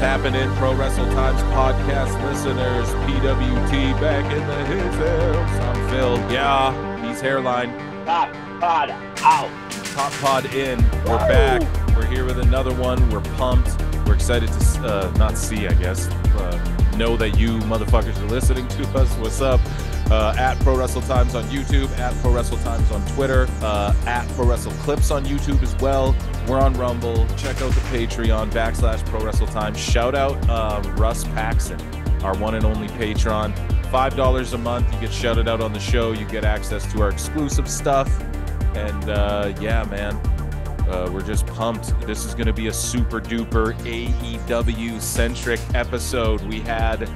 happening, Pro Wrestle Times podcast listeners? PWT back in the hills. I'm Phil. Yeah, he's Hairline. Top pod out. Top pod in. We're back. We're here with another one. We're pumped. We're excited to not see, I guess. Know that you motherfuckers are listening to us. What's up? At Pro Wrestle Times on YouTube, at Pro Wrestle Times on Twitter, at Pro Wrestle Clips on YouTube as well. We're on Rumble. Check out the Patreon, /Pro Wrestle Times. Shout out Russ Paxson, our one and only patron. $5 a month. You get shouted out on the show. You get access to our exclusive stuff. And yeah, man, we're just pumped. This is going to be a super duper AEW centric episode. We had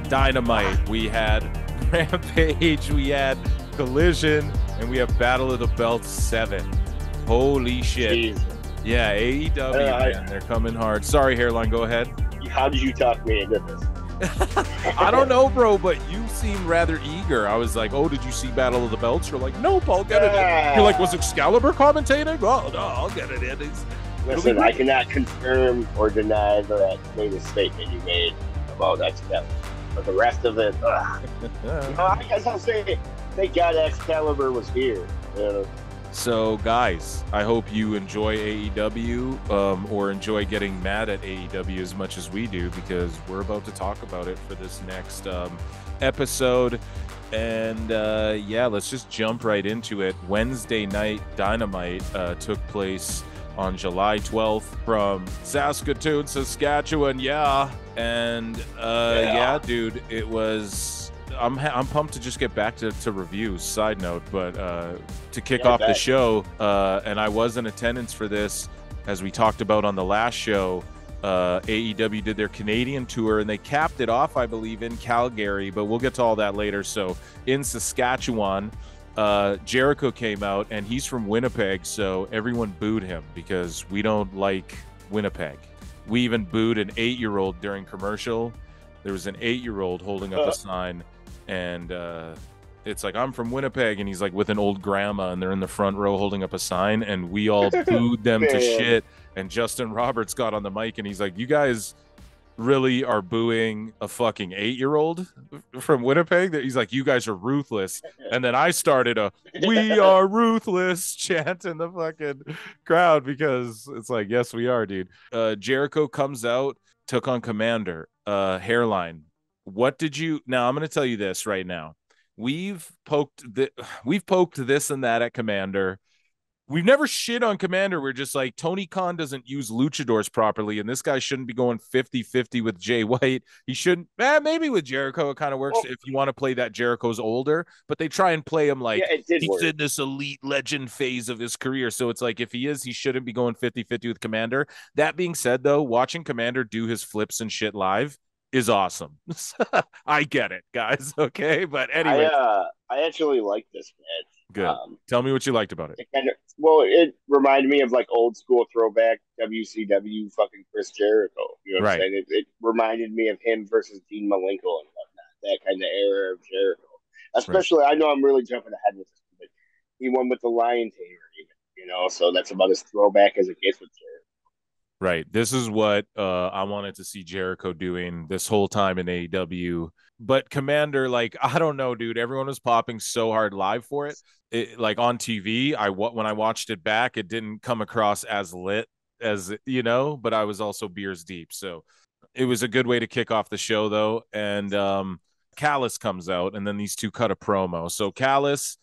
Dynamite. We had Rampage, we had Collision, and we have Battle of the Belts 7. Holy shit. Jesus. Yeah, AEW, man, they're coming hard. Sorry, Hairline, go ahead. How did you talk me into this? I don't know, bro, but you seem rather eager. I was like, oh, did you see Battle of the Belts? You're like, nope, I'll get it in. You're like, was Excalibur commentating? Oh, no, I'll get it in. Listen, I cannot confirm or deny that latest statement you made about Excalibur. But the rest of it, I guess I'll say, thank God Excalibur was here. So, guys, I hope you enjoy AEW or enjoy getting mad at AEW as much as we do, because we're about to talk about it for this next episode. And yeah, let's just jump right into it. Wednesday night Dynamite took place on July 12th from Saskatoon, Saskatchewan. Yeah. And yeah, dude, it was, I'm pumped to just get back to reviews, side note, but to kick off the show, and I was in attendance for this, as we talked about on the last show. AEW did their Canadian tour and they capped it off, I believe, in Calgary, but we'll get to all that later. So in Saskatchewan, Jericho came out, and he's from Winnipeg, so everyone booed him because we don't like Winnipeg. We even booed an 8-year-old during commercial. There was an 8-year-old holding up a sign, and it's like, I'm from Winnipeg, and he's like with an old grandma, and they're in the front row holding up a sign, and we all booed them to shit. And Justin Roberts got on the mic, and he's like, you guys really are booing a fucking 8-year-old from Winnipeg? He's like, you guys are ruthless. And then I started a "we are ruthless" chant in the fucking crowd, because it's like, yes, we are, dude. Jericho comes out, took on Komander. Hairline, what did you, now I'm going to tell you this right now. We've poked this and that at Komander. We've never shit on Komander. We're just like, Tony Khan doesn't use luchadors properly, and this guy shouldn't be going 50-50 with Jay White. He shouldn't. Maybe with Jericho it kind of works, if you want to play that Jericho's older, but they try and play him like he's in this elite legend phase of his career. So it's like, if he is, he shouldn't be going 50-50 with Komander. That being said, though, watching Komander do his flips and shit live is awesome. I get it, guys. Okay, but anyway, I actually like this match. Good. Tell me what you liked about it. It reminded me of like old school throwback WCW fucking Chris Jericho. You know what I'm saying? It reminded me of him versus Dean Malenko and whatnot. That kind of era of Jericho. Especially, I know I'm really jumping ahead with this, but he won with the Lion Tamer, even, so that's about as throwback as it gets with Jericho. Right. This is what I wanted to see Jericho doing this whole time in AEW. But Komander, like, I don't know, dude. Everyone was popping so hard live for it. Like on TV, when I watched it back, it didn't come across as lit as, but I was also beers deep. So it was a good way to kick off the show, though. And Callis comes out, and then these two cut a promo. So Callis.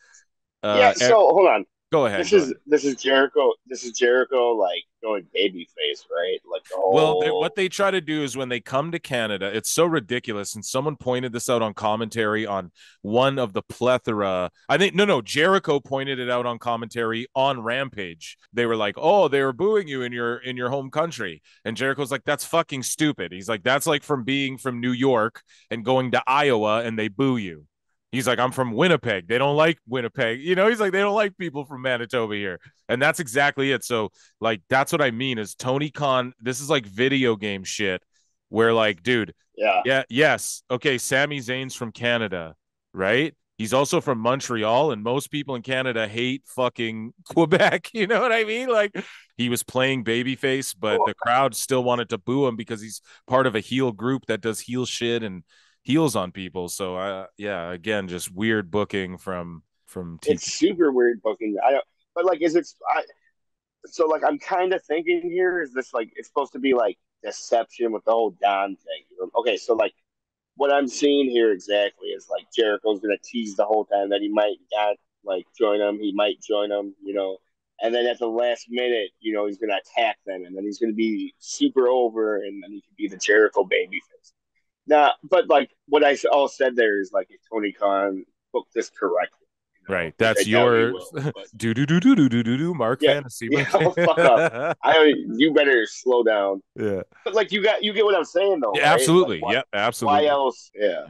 So hold on. Go ahead. This is Jericho. This is Jericho, like, going babyface, right? Like the whole. Well, what they try to do is, when they come to Canada, it's so ridiculous. And someone pointed this out on commentary on one of the plethora. I think Jericho pointed it out on commentary on Rampage. They were like, "Oh, they were booing you in your home country," and Jericho's like, "That's fucking stupid." He's like, "That's like from being from New York and going to Iowa and they boo you." He's like, I'm from Winnipeg. They don't like Winnipeg. He's like, they don't like people from Manitoba here. And that's exactly it. So, like, that's what I mean is Tony Khan, this is like video game shit where, like, dude, yes. Okay, Sami Zayn's from Canada, right? He's also from Montreal, and most people in Canada hate fucking Quebec. You know what I mean? Like, he was playing babyface, but the crowd still wanted to boo him because he's part of a heel group that does heel shit and heels on people. So, yeah, again, just weird booking from TK. It's super weird booking. I don't, but like, is it? So like, I'm kind of thinking here, is this like it's supposed to be like deception with the whole Don thing? Okay, so like what I'm seeing here exactly is like Jericho's gonna tease the whole time that he might not like join him, he might join him, and then at the last minute, he's gonna attack them, and then he's gonna be super over, and then he could be the Jericho babyface. Now, but like what I all said there is like if Tony Khan booked this correctly, Right, that's your your do Mark yeah, Fantasy. yeah, fuck up. You better slow down. Yeah, but like you get what I'm saying though, yeah, right? absolutely. Like, Yep, absolutely. why else? Yeah.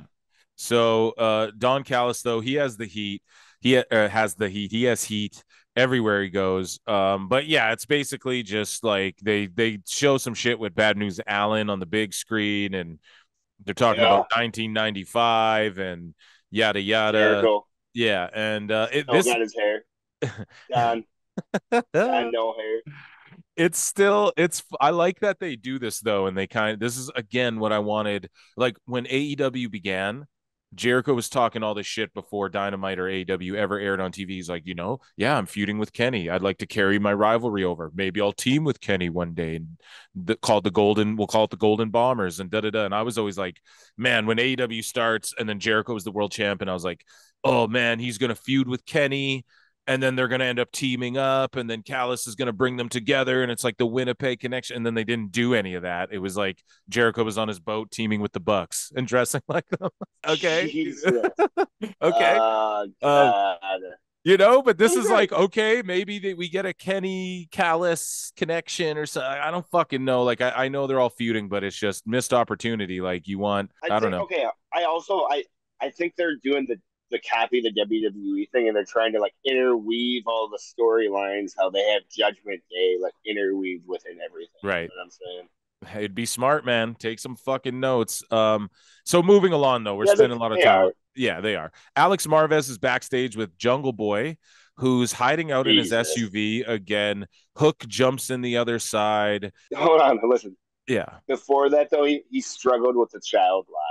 So Don Callis, though, he has the heat. He has the heat. He has heat everywhere he goes. But yeah, it's basically just like they show some shit with Bad News Allin on the big screen, and they're talking about 1995 and yada yada. Jericho. Yeah, and Still got his hair. Don no hair. I like that they do this though, and this is again what I wanted. Like when AEW began, Jericho was talking all this shit before Dynamite or AEW ever aired on TV. He's like, yeah, I'm feuding with Kenny. I'd like to carry my rivalry over. Maybe I'll team with Kenny one day and we'll call it the Golden Bombers and da-da-da. And I was always like, man, when AEW starts and then Jericho was the world champ, and I was like, oh man, he's going to feud with Kenny. And then they're going to end up teaming up, and then Callis is going to bring them together, and it's like the Winnipeg connection. And then they didn't do any of that. It was like Jericho was on his boat teaming with the Bucks and dressing like them. Okay. Okay. But this is like, okay, maybe we get a Kenny Callis connection or something. I don't fucking know. Like, I know they're all feuding, but it's just missed opportunity. Like, I don't know. Okay. I think they're doing the copy the WWE thing, and they're trying to like interweave all the storylines, how they have Judgment Day like interweaved within everything. Right. You know what I'm saying? It'd be smart, man. Take some fucking notes. So moving along though, we're spending a lot of time. Yeah, they are. Alex Marvez is backstage with Jungle Boy, who's hiding out in his SUV again. Hook jumps in the other side. Hold on, listen. Yeah. Before that though, he struggled with the child lock.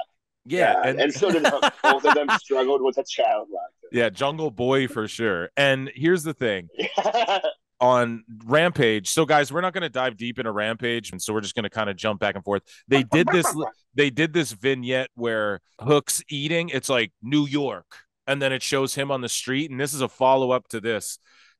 Yeah, and so did Hook. Both of them struggled with a child lock. Yeah, Jungle Boy for sure. And here's the thing. On Rampage, so guys, we're not going to dive deep into Rampage, and so we're just going to kind of jump back and forth. They did this vignette where Hook's eating. It's like New York, and then it shows him on the street, and this is a follow-up to this,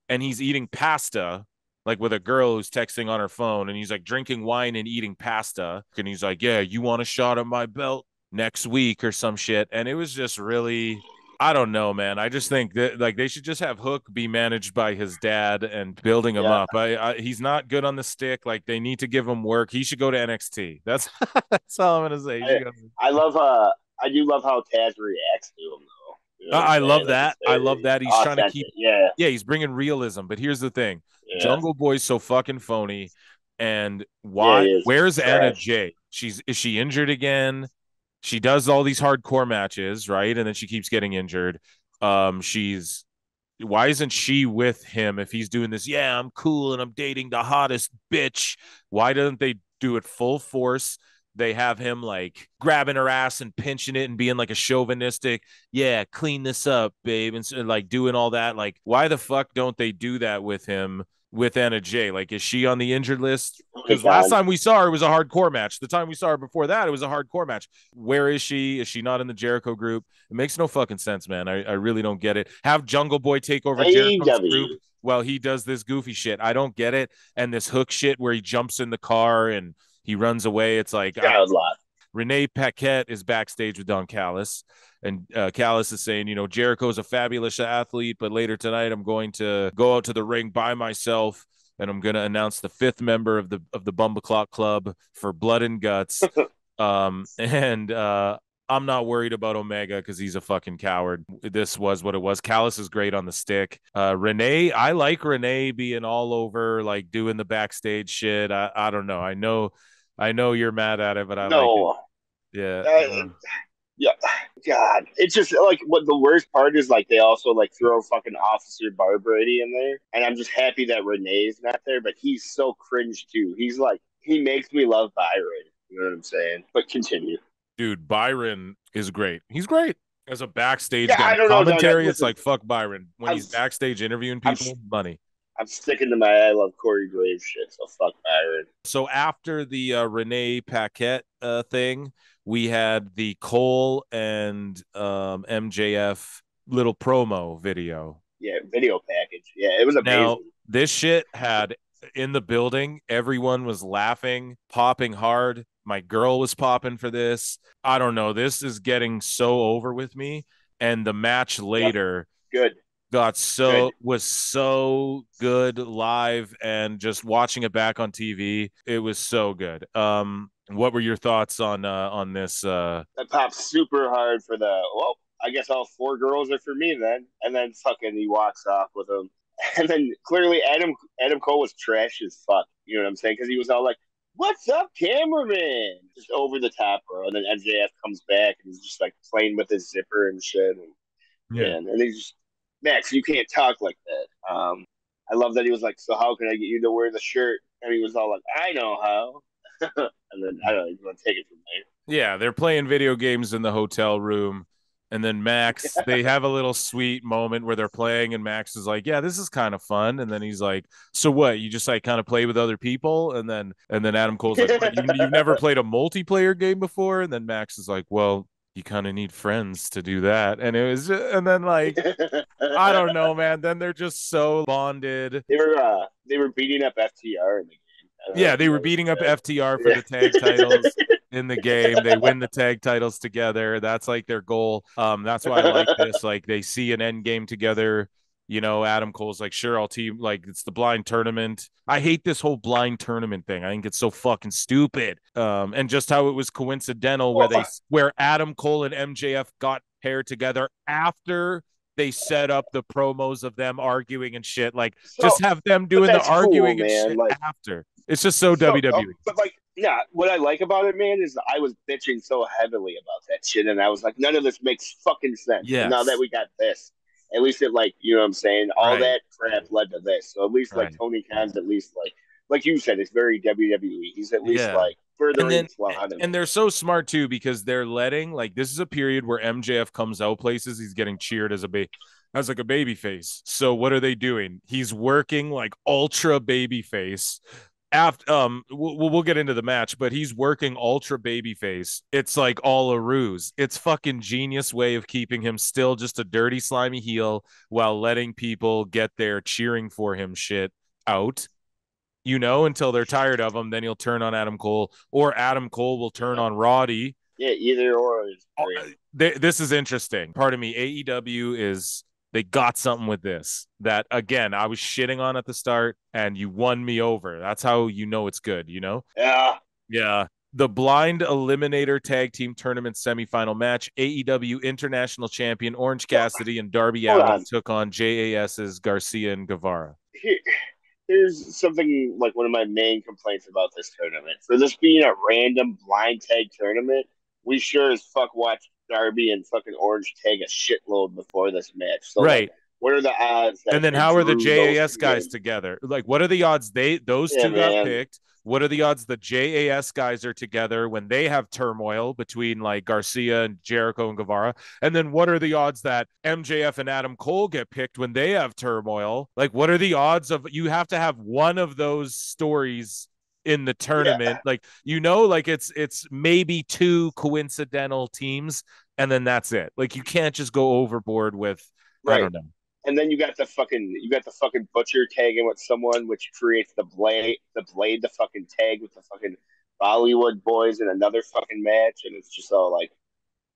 and he's eating pasta like with a girl who's texting on her phone, and he's like drinking wine and eating pasta, and he's like, yeah, you want a shot of my belt next week or some shit. And it was just really, I don't know, man. I just think that like they should just have Hook be managed by his dad and building him up. He's not good on the stick. Like they need to give him work. He should go to NXT. That's all I'm gonna say. I do love how Taz reacts to him though. I love that. I love that. He's trying to keep, he's bringing realism. But here's the thing: Jungle Boy's so fucking phony. And why? Where's Anna Jay? Is she injured again? She does all these hardcore matches, right? And then she keeps getting injured. Why isn't she with him if he's doing this? Yeah, I'm cool and I'm dating the hottest bitch. Why doesn't they do it full force? They have him like grabbing her ass and pinching it and being like a chauvinistic, yeah, clean this up, babe, and like doing all that. Like, why the fuck don't they do that with him? With Anna Jay, like, is she on the injured list? Because last time we saw her, it was a hardcore match. The time we saw her before that, it was a hardcore match. Where is she? Is she not in the Jericho group? It makes no fucking sense, man. I really don't get it. Have Jungle Boy take over Jericho's group while he does this goofy shit. I don't get it. And this Hook shit where he jumps in the car and he runs away. It's like Renee Paquette is backstage with Don Callis, and Callis is saying, Jericho is a fabulous athlete, but later tonight I'm going to go out to the ring by myself, and I'm going to announce the 5th member of the Bumbleclock Club for Blood and Guts. And I'm not worried about Omega because he's a fucking coward. This was what it was. Callis is great on the stick. Renee, I like Renee being all over, like doing the backstage shit. I don't know. I know you're mad at it, but I like it. Yeah. Yeah, God, it's just like what the worst part is. Like they also like throw fucking Officer Barbrady in there, and I'm just happy that Renee's not there. But he's so cringe too. He's like he makes me love Byron. You know what I'm saying? But continue, dude. Byron is great. He's great as a backstage yeah, guy. I don't know. No, Commentary, it's listen, like fuck Byron when I'm he's backstage interviewing I'm people. Money. I'm sticking to my I love Corey Graves shit. So fuck Byron. So after the Renee Paquette thing, we had the Cole and MJF little promo video. Yeah, video package. Yeah, it was Now, amazing. this shit had in the building, everyone was laughing, popping hard. My girl was popping for this. I don't know. This is getting so over with me. And the match Yep, later good. was so good live, and just watching it back on TV, it was so good. What were your thoughts on this? That pops super hard for the well. I guess all four girls are for me then. And then fucking he walks off with them. And then clearly Adam Cole was trash as fuck. You know what I'm saying? Because he was all like, "What's up, cameraman?" Just over the top, bro. And then MJF comes back and he's just like playing with his zipper and shit. And Yeah. man, and he's just Max, you can't talk like that. I love that he was like, "So how can I get you to wear the shirt?" And he was all like, "I know how." And then I don't know, he's gonna take it from there. Yeah, they're playing video games in the hotel room. And then Max, they have a little sweet moment where they're playing, and Max is like, "Yeah, this is kind of fun." And then he's like, "So what? You just like kind of play with other people?" And then Adam Cole's like, "What, you've never played a multiplayer game before?" And then Max is like, "Well, you kind of need friends to do that." And and then like, I don't know, man. Then they're just so bonded. They were beating up FTR in the game. Yeah, they were beating up FTR for the tag titles in the game. They win the tag titles together. That's like their goal. That's why I like this. Like they see an end game together. You know, Adam Cole's like, "Sure, I'll team." Like it's the blind tournament. I hate this whole blind tournament thing. I think it's so fucking stupid. And just how it was coincidental where Adam Cole and MJF got paired together after they set up the promos of them arguing and shit. Like, just have them doing the arguing and shit like, after. It's just so WWE. But like, yeah, what I like about it, man, is I was bitching so heavily about that shit, and I was like, none of this makes fucking sense. Yes. And now that we got this, at least it like, you know what I'm saying? All that crap led to this. So at least like Tony Khan's at least like you said, it's very WWE. He's at least like furthering the plot. And they're so smart too, because they're letting like, this is a period where MJF comes out places, he's getting cheered as like a baby face. So what are they doing? He's working like ultra baby face. After we'll get into the match, but he's working ultra babyface. It's like all a ruse. It's fucking genius way of keeping him still just a dirty slimy heel while letting people get their cheering for him shit out, you know, until they're tired of him. Then he'll turn on Adam Cole, or Adam Cole will turn on Roddy. Yeah, either or is great. This is interesting. Pardon me, AEW is, they got something with this that, again, I was shitting on at the start, and you won me over. That's how you know it's good, you know? Yeah. The Blind Eliminator Tag Team Tournament semifinal match, AEW International Champion Orange Cassidy and Darby Allin took on JAS's Garcia and Guevara. Here's something like one of my main complaints about this tournament. For this being a random blind tag tournament, we sure as fuck watched Darby and fucking Orange tag a shitload before this match. So right. Like, what are the odds? And then how are the JAS guys together? Like, what are the odds those two got picked? What are the odds the JAS guys are together when they have turmoil between like Garcia and Jericho and Guevara? And then what are the odds that MJF and Adam Cole get picked when they have turmoil? Like, what are the odds of, you have to have one of those stories in the tournament? Like, you know, like it's maybe two coincidental teams, and then that's it. Like, you can't just go overboard with, I don't know. And then you got the fucking Butcher tagging with someone, which creates the blade, the fucking tag with the fucking Bollywood boys in another fucking match, and it's just all like,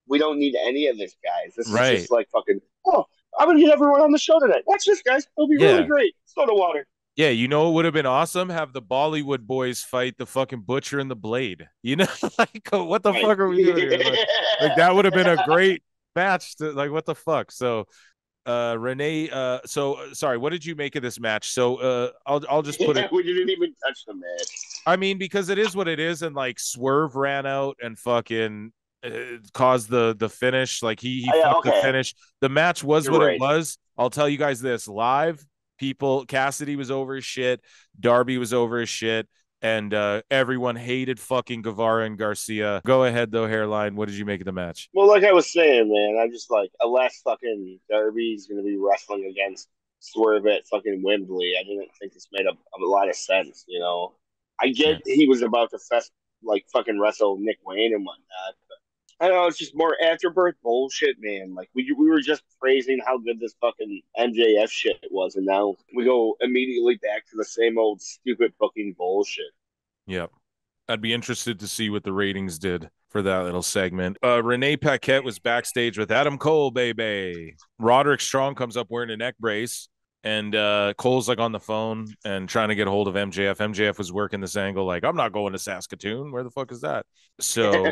we don't need any of this, guys. This is just like fucking, oh, I'm gonna get everyone on the show tonight. Watch this, guys. It'll be really great. Soda water. Yeah, you know it would have been awesome? Have the Bollywood boys fight the fucking Butcher and the Blade. You know, like, what the fuck are we doing here? Like that would have been a great match. Like, what the fuck? So Renee, sorry, what did you make of this match? So I'll just put it, we didn't even touch the match. I mean, because it is what it is, and like Swerve ran out and fucking caused the finish. Like he Yeah, fucked the okay, finish. The match was you're what it right. was. I'll tell you guys this live. People, Cassidy was over his shit. Darby was over his shit. And everyone hated fucking Guevara and Garcia. Go ahead though, hairline. What did you make of the match? Well, like I was saying, man, I just like unless fucking Darby's gonna be wrestling against Swerve at fucking Wembley, I didn't think this made a lot of sense. You know, I Yeah. get he was about to like fucking wrestle Nick Wayne and whatnot. I don't know, it's just more afterbirth bullshit, man. Like we were just praising how good this fucking MJF shit was, and now we go immediately back to the same old stupid booking bullshit. Yep. I'd be interested to see what the ratings did for that little segment. Renee Paquette was backstage with Adam Cole, baby. Roderick Strong comes up wearing a neck brace, and Cole's like on the phone and trying to get a hold of MJF. MJF was working this angle like, I'm not going to Saskatoon. Where the fuck is that? So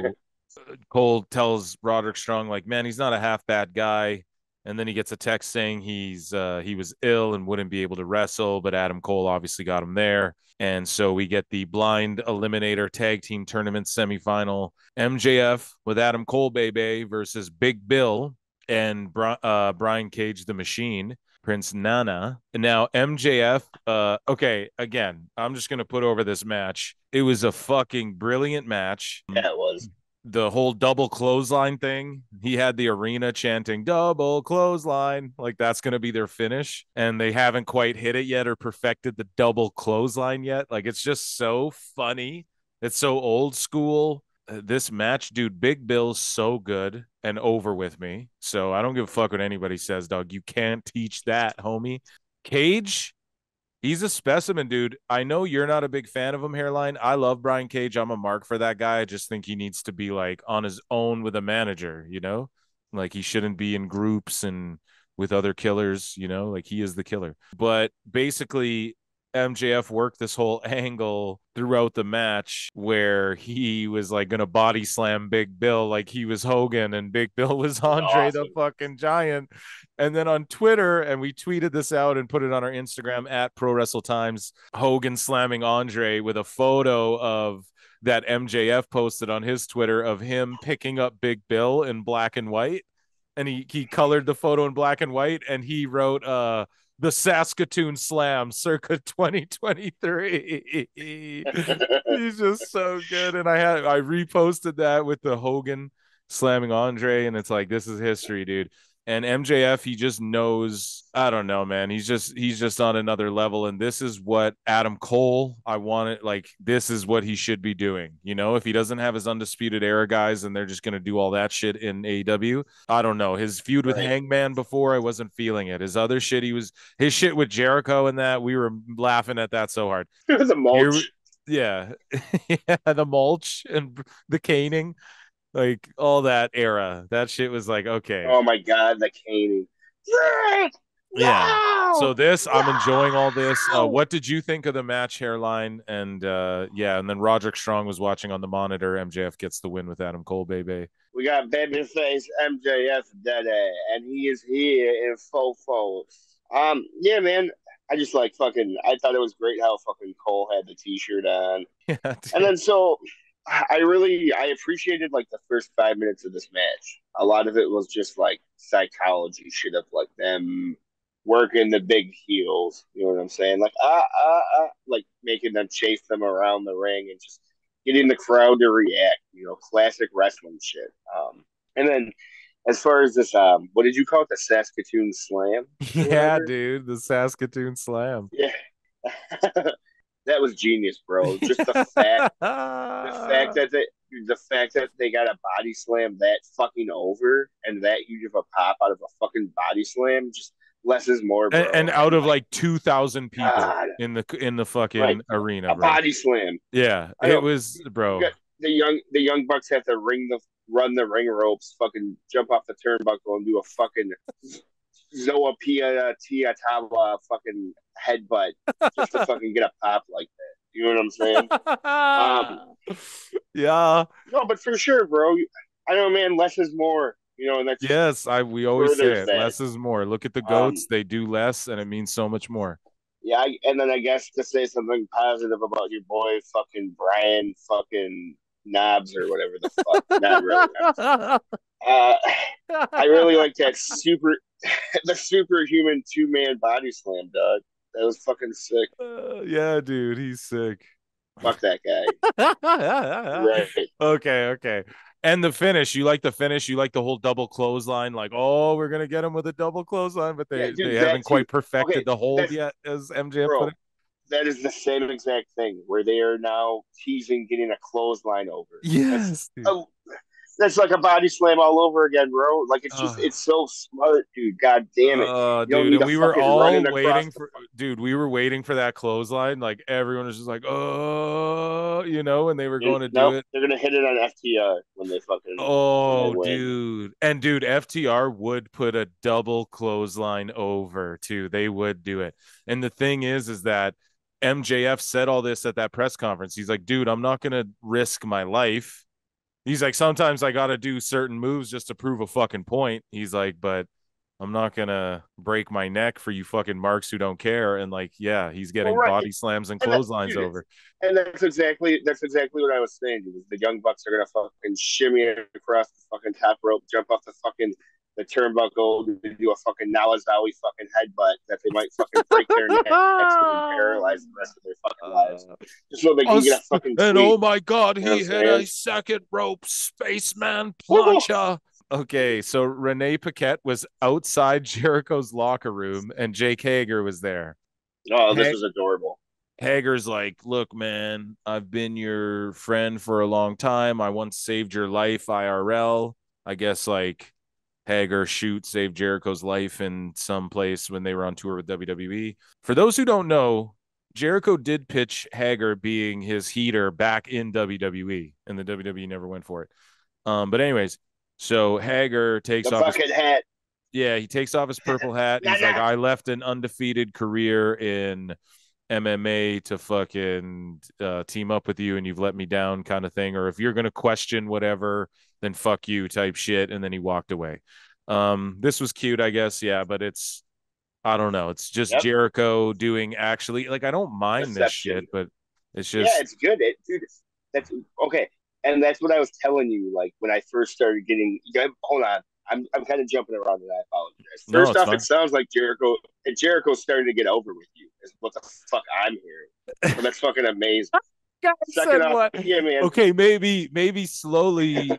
Cole tells Roderick Strong, like, man, he's not a half bad guy. And then he gets a text saying he was ill and wouldn't be able to wrestle, but Adam Cole obviously got him there. And so we get the Blind Eliminator Tag Team Tournament semifinal. MJF with Adam Cole, baby, versus Big Bill and Brian Cage, the Machine, Prince Nana. And now MJF, okay, again, I'm just going to put over this match. It was a fucking brilliant match. Yeah, it was. The whole double clothesline thing, he had the arena chanting double clothesline, like that's going to be their finish, and they haven't quite hit it yet or perfected the double clothesline yet. Like, it's just so funny. It's so old school. This match, dude, Big Bill's so good and over with me, so I don't give a fuck what anybody says, dog. You can't teach that, homie. Cage, he's a specimen, dude. I know you're not a big fan of him, hairline. I love Brian Cage. I'm a mark for that guy. I just think he needs to be like on his own with a manager, you know? Like, he shouldn't be in groups and with other killers, you know? Like, he is the killer. But basically, MJF worked this whole angle throughout the match where he was like gonna body slam Big Bill like he was Hogan and Big Bill was Andre the Awesome. fucking Giant. And then on Twitter, and we tweeted this out and put it on our Instagram at Pro Wrestle Times, Hogan slamming Andre with a photo of that MJF posted on his Twitter of him picking up Big Bill in black and white. And he colored the photo in black and white, and he wrote the Saskatoon Slam circa 2023. He's just so good. And I reposted that with the Hogan slamming Andre, and it's like, this is history, dude. And MJF, he just knows, I don't know, man. He's just on another level. And this is what Adam Cole, I want it, like, this is what he should be doing. You know, if he doesn't have his Undisputed Era guys and they're just gonna do all that shit in AEW, I don't know. His feud with Right. Hangman before, I wasn't feeling it. His other shit, his shit with Jericho and that, we were laughing at that so hard. The Here, mulch. yeah. Yeah, the mulch and the caning, like all that era. That shit was like, okay. Oh my god, the caning. Yeah. So No! this, I'm enjoying all this. No! What did you think of the match, hairline? And yeah, and then Roderick Strong was watching on the monitor. MJF gets the win with Adam Cole, baby. We got babyface MJF Daddy, and he is here in full force. Yeah, man. I just like fucking. I thought it was great how fucking Cole had the T-shirt on, Yeah, and dude. then so I appreciated like the first 5 minutes of this match. A lot of it was just like psychology shit of like them working the big heels. You know what I'm saying? Like like making them chase them around the ring and just getting the crowd to react. You know, classic wrestling shit. And then as far as this, what did you call it? The Saskatoon Slam or Yeah, whatever? dude. The Saskatoon Slam. Yeah. That was genius, bro. Just the fact that they got a body slam that fucking over and that huge of a pop out of a fucking body slam, just less is more, bro. And out And of like, like 2,000 people God, in the like fucking arena, a bro. body slam. Yeah, I it don't. was, You bro. got the young bucks have to run the ring ropes, fucking jump off the turnbuckle and do a fucking Zoa Pia Tia Tava fucking headbutt just to fucking get a pop like that. You know what I'm saying? Um, Yeah. no, but for sure, bro. I know, man. Less is more. You know, and that just Yes, I we always say furthers it. that. Less is more. Look at the goats; Um, they do less, and it means so much more. and then I guess to say something positive about your boy, fucking Brian, fucking knobs or whatever the fuck. Not really. Uh, I really like that the superhuman 2-man body slam, dog. That was fucking sick. Yeah, dude, he's sick. Fuck that guy. Right. Okay. And the finish, you like the finish? You like the whole double clothesline? Like, oh, we're gonna get him with a double clothesline, but Yeah, they dude, haven't that quite too. perfected Okay, the hold that's yet, as MJF put bro. it. That is the same exact thing where they are now teasing getting a clothesline over. Yes, dude. That's like a body slam all over again, bro. Like it's so smart, dude. God damn it. You don't Dude, need and a we were fucking all running across waiting the for, dude, we were waiting for that clothesline. Like everyone was just like, oh, you know, and they were going to do nope, it. they're gonna hit it on FTR when they Oh, win. dude. And dude, FTR would put a double clothesline over too. They would do it. And the thing is that MJF said all this at that press conference. He's like, dude, I'm not going to risk my life. He's like, sometimes I got to do certain moves just to prove a fucking point. He's like, but I'm not going to break my neck for you fucking marks who don't care. And like, yeah, he's Well, getting right. body slams and And clotheslines dude, over. and that's exactly what I was saying. Dude. The Young Bucks are gonna fucking shimmy across the fucking top rope, jump off the turnbuckle, do a fucking Nawazawi fucking headbutt that they might fucking break their necks and paralyze the rest of their fucking lives, just so they can get a fucking tweet. And oh my god, you know he hit a second rope spaceman plancha. Okay, so Renee Paquette was outside Jericho's locker room and Jake Hager was there. Oh, this was adorable. Hager's like, look, man, I've been your friend for a long time. I once saved your life IRL. I guess like Hager saved Jericho's life in some place when they were on tour with WWE. For those who don't know, Jericho did pitch Hager being his heater back in WWE, and the WWE never went for it. But anyways, so Hager takes off his hat. Yeah, he takes off his purple hat. He's like, I left an undefeated career in MMA to fucking team up with you, and you've let me down, kind of thing. Or if you're gonna question whatever, then fuck you, type shit. And then he walked away. This was cute, I guess. Yeah, but I don't know. It's just Jericho doing actually like I don't mind this shit, but it's just it's good. Dude, that's okay. And that's what I was telling you. Like when I first started getting, hold on, I'm kind of jumping around, and I apologize. First off, it sounds like Jericho's starting to get over with you. Is what the fuck I'm hearing. So that's fucking amazing. Second off, what? Yeah, man. Okay, maybe slowly.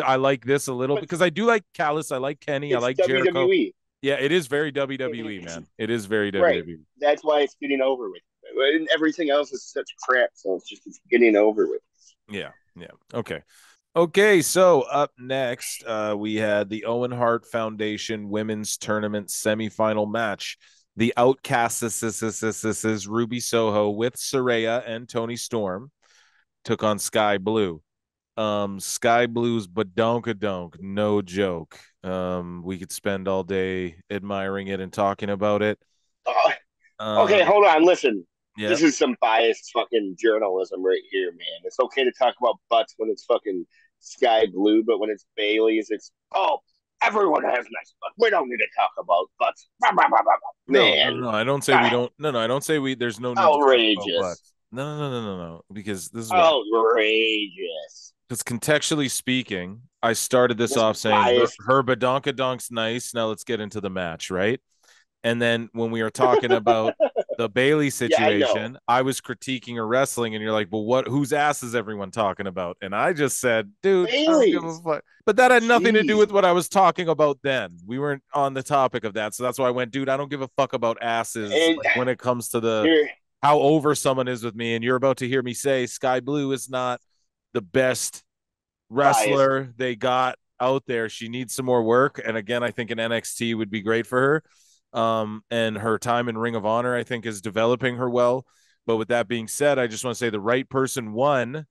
I like this a little because I do like Callis. I like Kenny. I like Jericho. WWE. Yeah, it is very WWE, man. It is very WWE. Right. That's why it's getting over with. And everything else is such crap, so it's getting over with. Yeah. Okay, so up next, we had the Owen Hart Foundation Women's Tournament semifinal match. The Outcasts Ruby Soho with Saraya and Toni Storm took on Skye Blue. Skye Blue's badonkadonk, no joke. We could spend all day admiring it and talking about it. Okay, hold on, listen. Yep. This is some biased fucking journalism right here, man. It's okay to talk about butts when it's fucking Skye Blue, but when it's Bailey's, it's everyone has nice butts. We don't need to talk about butts. Man, no, I don't say we don't. No, I don't say we. There's no need outrageous. To talk about butts. No. Because this is outrageous. Because contextually speaking, I started this off saying her badonkadonk's nice. Now let's get into the match, right? And then when we were talking about the Bailey situation, I was critiquing her wrestling, and you're like, well, whose ass is everyone talking about? And I just said, dude, I don't give a fuck. But that had nothing to do with what I was talking about then. We weren't on the topic of that. So that's why I went, dude, I don't give a fuck about asses like, when it comes to how over someone is with me. And you're about to hear me say Skye Blue is not the best wrestler they got out there. She needs some more work. And again, I think an NXT would be great for her. And her time in Ring of Honor, I think, is developing her well. But with that being said, I just want to say the right person won.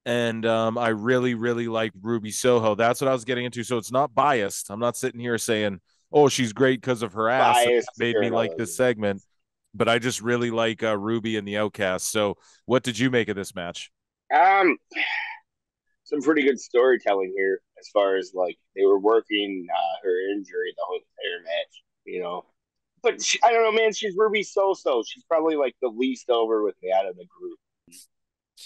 And I really, really like Ruby Soho. That's what I was getting into. So it's not biased. I'm not sitting here saying, oh, she's great because of her ass. That made me like this segment. But I just really like Ruby and the Outcast. So what did you make of this match? Some pretty good storytelling here as far as like they were working her injury the whole entire match, you know. But I don't know, man. She's Ruby So-So. She's probably like the least over with me out of the group.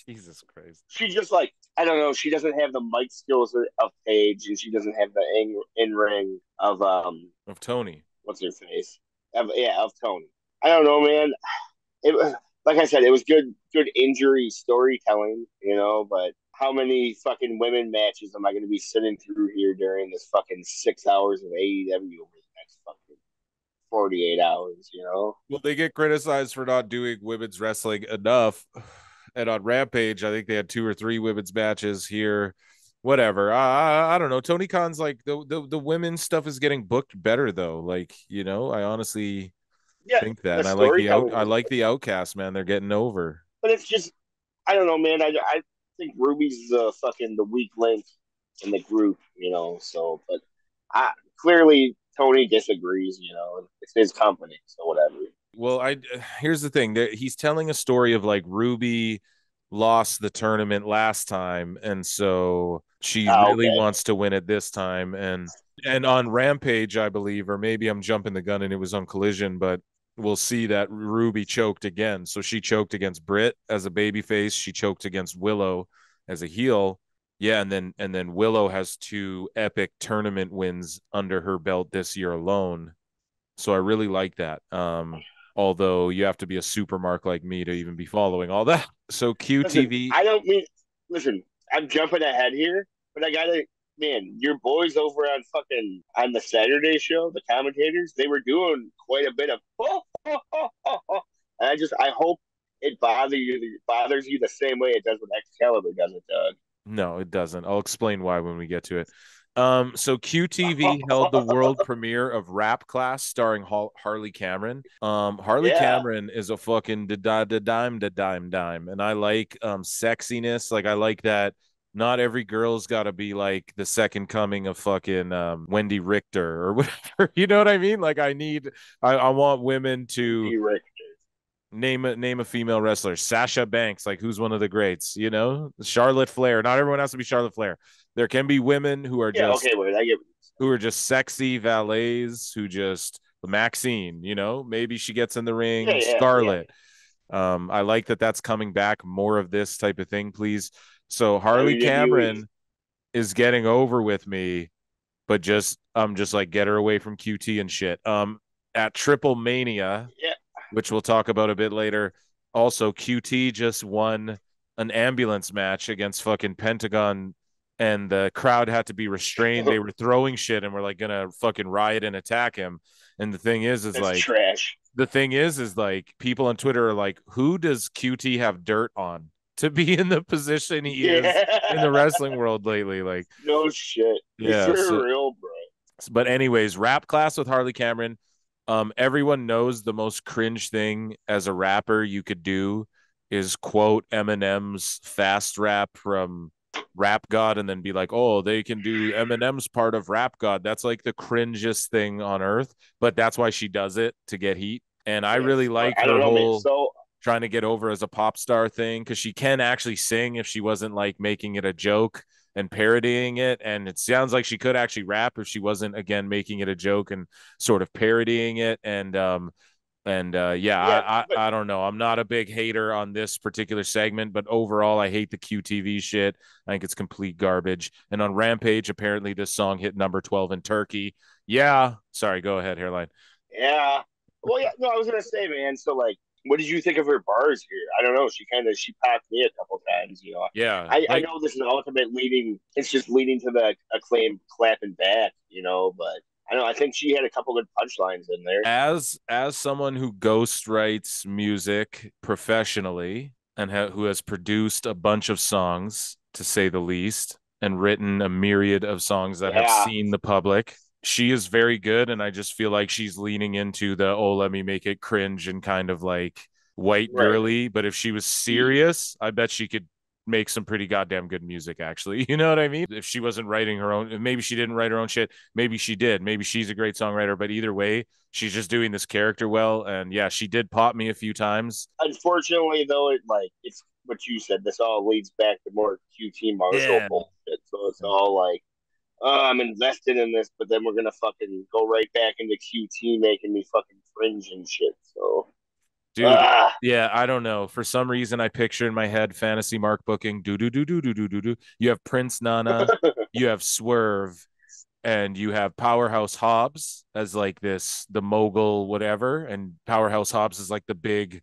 Jesus Christ. She's just like, I don't know. She doesn't have the mic skills of Paige, and she doesn't have the in ring Of Toni. what's her face? Of Toni. I don't know, man. It was, like I said, it was good injury storytelling, But how many fucking women matches am I going to be sitting through here during this fucking 6 hours of AEW over the next fucking 48 hours? Well, they get criticized for not doing women's wrestling enough. And on Rampage, I think they had 2 or 3 women's matches here. Whatever. I don't know. Tony Khan's like the women's stuff is getting booked better though. Like, I honestly Yeah, think that. the And storytelling. I like the Outcast, man. They're getting over. But it's just, I don't know, man. I think Ruby's the weak link in the group. So, but clearly Tony disagrees. It's his company, so whatever. Well, here's the thing. He's telling a story of like Ruby lost the tournament last time, and so she really Okay. wants to win it this time. And on Rampage, I believe, or maybe I'm jumping the gun and it was on Collision, but we'll see that Ruby choked again. So she choked against Britt as a babyface. She choked against Willow as a heel. Yeah, and then Willow has 2 epic tournament wins under her belt this year alone. So I really like that. Although you have to be a super mark like me to even be following all that. So QTV. Listen, I'm jumping ahead here, but I gotta, man, your boys over on the Saturday show, the commentators, they were doing quite a bit of, and I hope it bothers you the same way it does with Excalibur, does it, Doug? No, it doesn't. I'll explain why when we get to it. So QTV held the world premiere of Rap Class starring Harley Cameron. Harley Cameron is a fucking dime, and I like sexiness. Like I like that. Not every girl's got to be like the second coming of fucking Wendy Richter or whatever. You know what I mean? Like I want women to name a female wrestler. Sasha Banks, like who's one of the greats, Charlotte Flair. Not everyone has to be Charlotte Flair. There can be women who are just sexy valets who just Maxine, maybe she gets in the ring. Scarlett. I like that that's coming back. More of this type of thing, please. So Harley Cameron is getting over with me, but I'm just like get her away from QT and shit. At TripleMania, which we'll talk about a bit later. Also, QT just won an ambulance match against fucking Pentagon, and the crowd had to be restrained. They were throwing shit and were like gonna fucking riot and attack him. And the thing is like trash. The thing is like people on Twitter are like, who does QT have dirt on to be in the position he is in the wrestling world lately? Like, no shit. Yeah, for real, bro. But anyways, Rap Class with Harley Cameron. Everyone knows the most cringe thing as a rapper you could do is quote Eminem's fast rap from Rap God and then be like, oh, they can do Eminem's part of Rap God. That's like the cringiest thing on earth, but that's why she does it to get heat. And I really like her whole trying to get over as a pop star thing because she can actually sing if she wasn't like making it a joke and parodying it. And it sounds like she could actually rap if she wasn't, again, making it a joke and sort of parodying it. I don't know. I'm not a big hater on this particular segment, but overall, I hate the QTV shit. I think it's complete garbage. And on Rampage, apparently this song hit number 12 in Turkey. Yeah. Sorry, go ahead, Hairline. Yeah. Well, yeah, no, I was going to say, man, so like, what did you think of her bars here? I don't know. She popped me a couple times, Yeah. I know this is ultimate leading. It's just leading to the Acclaimed clapping back, but I know. I think she had a couple good punchlines in there. As someone who ghost writes music professionally and who has produced a bunch of songs, to say the least, and written a myriad of songs that have seen the public, she is very good, and I just feel like she's leaning into the let me make it cringe and kind of like white girly. But if she was serious, I bet she could make some pretty goddamn good music, actually. You know what I mean? If she wasn't writing her own, maybe she didn't write her own shit. Maybe she did. Maybe she's a great songwriter. But either way, she's just doing this character well. And yeah, she did pop me a few times. Unfortunately, though, it's what you said. This all leads back to more QT Marshall bullshit. So it's all like, I'm invested in this, but then we're gonna fucking go right back into QT making me fucking cringe and shit. So Dude, yeah, I don't know. For some reason, I picture in my head fantasy mark booking. Do do do do do do do do. You have Prince Nana, you have Swerve, and you have Powerhouse Hobbs as like the mogul whatever, and Powerhouse Hobbs is like the big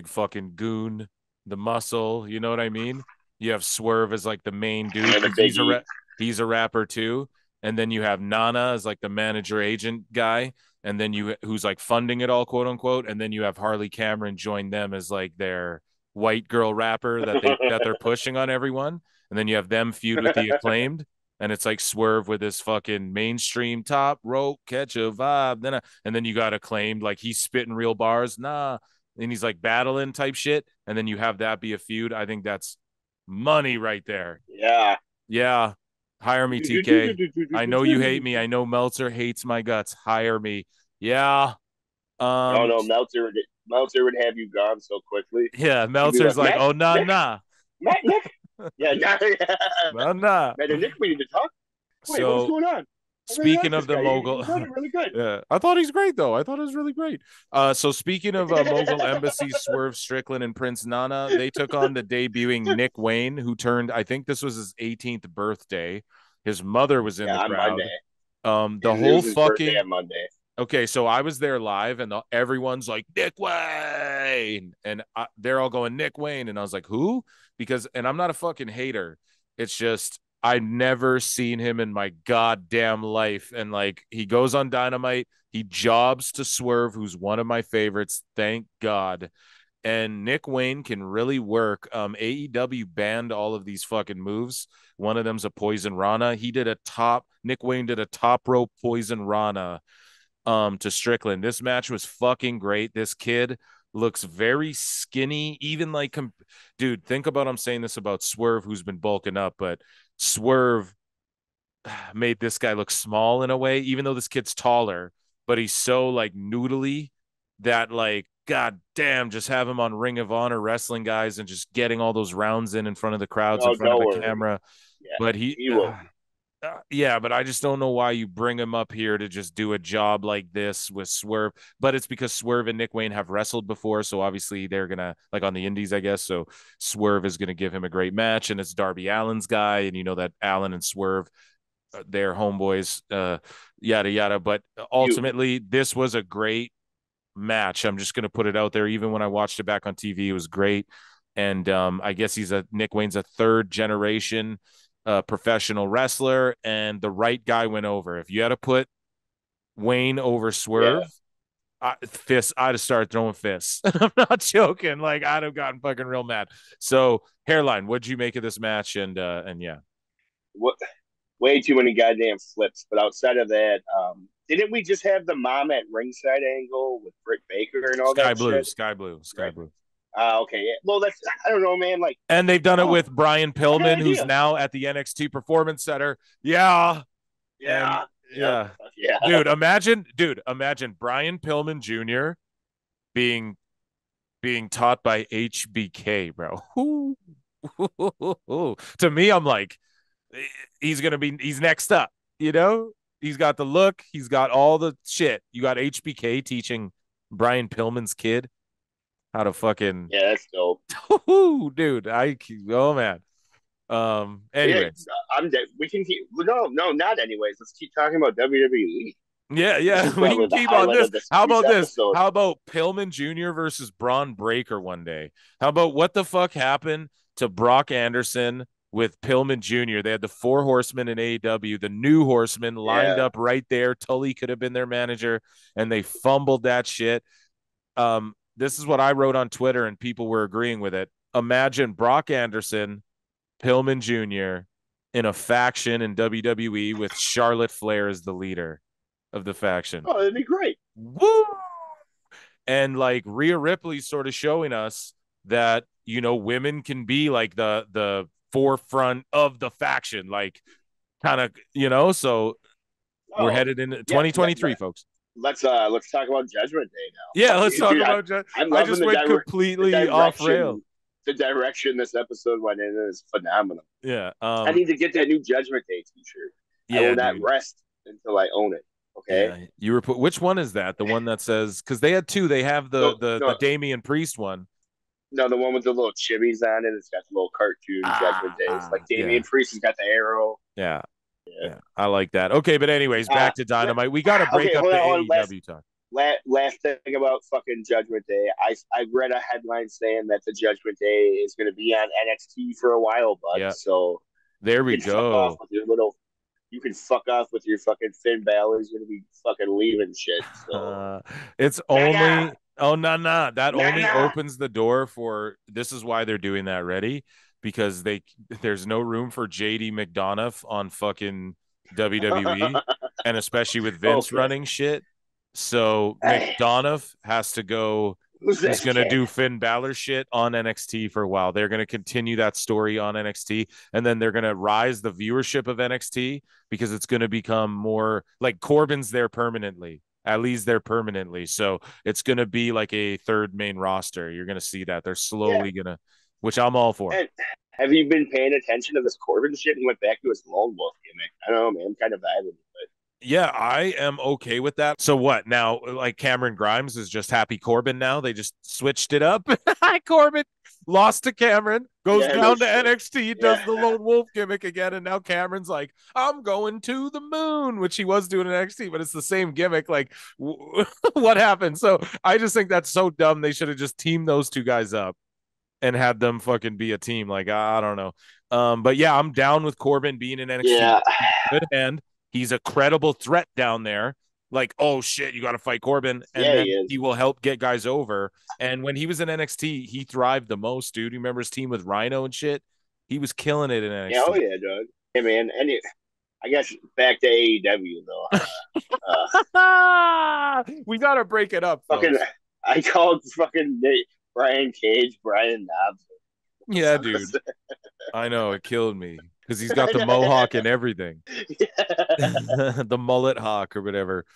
fucking goon, the muscle. You know what I mean? You have Swerve as like the main dude And a because biggie. he's a rapper too, and then you have Nana as like the manager agent guy, and then who's like funding it all, quote unquote, and then you have Harley Cameron join them as like their white girl rapper that they're pushing on everyone, and then you have them feud with the Acclaimed, and it's like Swerve with his fucking mainstream top rope, catch a vibe, and then you got Acclaimed like he's spitting real bars, nah, and he's like battling type shit, and then you have that be a feud. I think that's money right there. Yeah. Yeah. Hire me, TK. I know you hate me. I know Meltzer hates my guts. Hire me. Yeah. Oh no, Meltzer would have you gone so quickly. Yeah, He'd be Meltzer's like, like, Matt, oh nah Nick, nah. Matt, Nick. Yeah, nah, yeah. Nah nah. Matt and Nick, we need to talk. Wait, what's So going on? I really like speaking this of the guy. mogul, He sounded really good. yeah, I thought he's great though. I thought it was really great. So speaking of mogul embassy, Swerve Strickland and Prince Nana, they took on the debuting Nick Wayne, who turned, I think this was his 18th birthday. His mother was in Yeah, the on crowd. Monday. The It whole was his birthday fucking on Monday. okay, so I was there live, and everyone's like Nick Wayne, and they're all going Nick Wayne, and I was like, who? Because, and I'm not a fucking hater. It's just I never seen him in my goddamn life, and like he goes on Dynamite, he jobs to Swerve, who's one of my favorites. Thank God. And Nick Wayne can really work. AEW banned all of these fucking moves. One of them's a poison Rana. Nick Wayne did a top rope poison Rana to Strickland. This match was fucking great. This kid looks very skinny, even like dude, think about I'm saying this about Swerve, who's been bulking up, but Swerve made this guy look small in a way, even though this kid's taller, but he's so like noodly that like god damn, just have him on Ring of Honor wrestling guys and just getting all those rounds in front of the crowds, in No, front of don't a worry. camera. Yeah, But he will. yeah, but I just don't know why you bring him up here to just do a job like this with Swerve. But it's because Swerve and Nick Wayne have wrestled before, so obviously they're gonna, like, on the Indies, I guess. So Swerve is gonna give him a great match, and it's Darby Allin's guy, and you know that Allin and Swerve, they're homeboys, yada yada. But You. ultimately, this was a great match. I'm just gonna put it out there. Even when I watched it back on TV, it was great. And I guess Nick Wayne's a third generation professional wrestler, and the right guy went over. If you had to put Wayne over Yeah. Swerve, I'd have started throwing fists. I'm not joking. Like, I'd have gotten fucking real mad. So, hairline, what'd you make of this match? And yeah, What? Way too many goddamn flips. But outside of that, didn't we just have the mom at ringside angle with Britt Baker and all Skye that Blue, shit? Skye Blue, Skye Right. Blue. Okay. Yeah. Well, that's, I don't know, man. Like, And they've done it oh, with Brian a good Pillman, who's idea. now at the NXT Performance Center. Yeah. And Yeah. Yep. yeah, Yeah. dude, imagine Brian Pillman Jr. being taught by HBK, bro. To me, I'm like, he's next up, you know? He's got the look, he's got all the shit. You got HBK teaching Brian Pillman's kid how to fucking Yeah, that's dope. dude. Oh man. Yeah, Anyways. I'm dead. We can keep. No, not anyways. Let's keep talking about WWE. Yeah, This yeah, is we probably can the keep on highlight this. of this How week's about this? episode. How about Pillman Jr. versus Braun Breaker one day? How about what the fuck happened to Brock Anderson with Pillman Jr.? They had the four horsemen in AEW, the new horsemen lined Yeah. up right there. Tully could have been their manager, and they fumbled that shit. This is what I wrote on Twitter, and people were agreeing with it. Imagine Brock Anderson, Pillman Jr. in a faction in WWE with Charlotte Flair as the leader of the faction. Oh, that'd be great. Woo! And like Rhea Ripley sort of showing us that, you know, women can be like the forefront of the faction, like kind of, you know, so we're Oh, headed into yeah. 2023, folks. Let's talk about Judgment Day Yeah, now. let's talk Dude, about I'm I loving just went the completely off rail. direction. The direction this episode went in is phenomenal. Yeah. I need to get that new Judgment Day T-shirt. I will Yeah, not dude. rest until I own it. Okay. Yeah, you were which one is that? The one that says, because they had two. They have the Damian Priest one. No, the one with the little chibis on it. It's got the little cartoon Judgment Day. It's like Damian Priest has got the arrow. Yeah. I like that. Okay, but anyways, back to Dynamite. We got to break up the AEW talk. Last thing about fucking Judgment Day. I read a headline saying that the Judgment Day is going to be on NXT for a while, bud. Yeah. So there we go. You can fuck off with your fucking Finn Balor's going to be fucking leaving shit. So it's only that only opens the door for, this is why they're doing that, ready, because there's no room for JD McDonough on fucking WWE and especially with Vince running shit. So McDonough has to go. He's going to do Finn Balor shit on NXT for a while. They're going to continue that story on NXT, and then they're going to rise the viewership of NXT because it's going to become more like Corbin's there permanently. Ali's there permanently. So it's going to be like a third main roster. You're going to see that. They're slowly going to, which I'm all for. And have you been paying attention to this Corbin shit? He went back to his lone wolf gimmick. I don't know, man. I'm kind of vibing, but yeah, I am okay with that. So what now? Like Cameron Grimes is just happy Corbin now. They just switched it up. Corbin lost to Cameron, goes down to NXT, does the lone wolf gimmick again, and now Cameron's like, I'm going to the moon, which he was doing in NXT, but it's the same gimmick. Like, what happened? So I just think that's so dumb. They should have just teamed those two guys up and had them fucking be a team. Like, I don't know. But yeah, I'm down with Corbin being in NXT. Yeah. Good hand. He's a credible threat down there. Like, oh shit, you got to fight Corbin, and then he will help get guys over. And when he was in NXT, he thrived the most, dude. You remember his team with Rhino and shit? He was killing it in NXT. Yeah, oh yeah, dog. Hey man, I guess back to AEW though. We gotta break it up. Fucking, I called fucking Brian Cage, Brian Knobs. Yeah, dude. I know, it killed me. Because he's got the mohawk and everything. Yeah. The mullet hawk or whatever.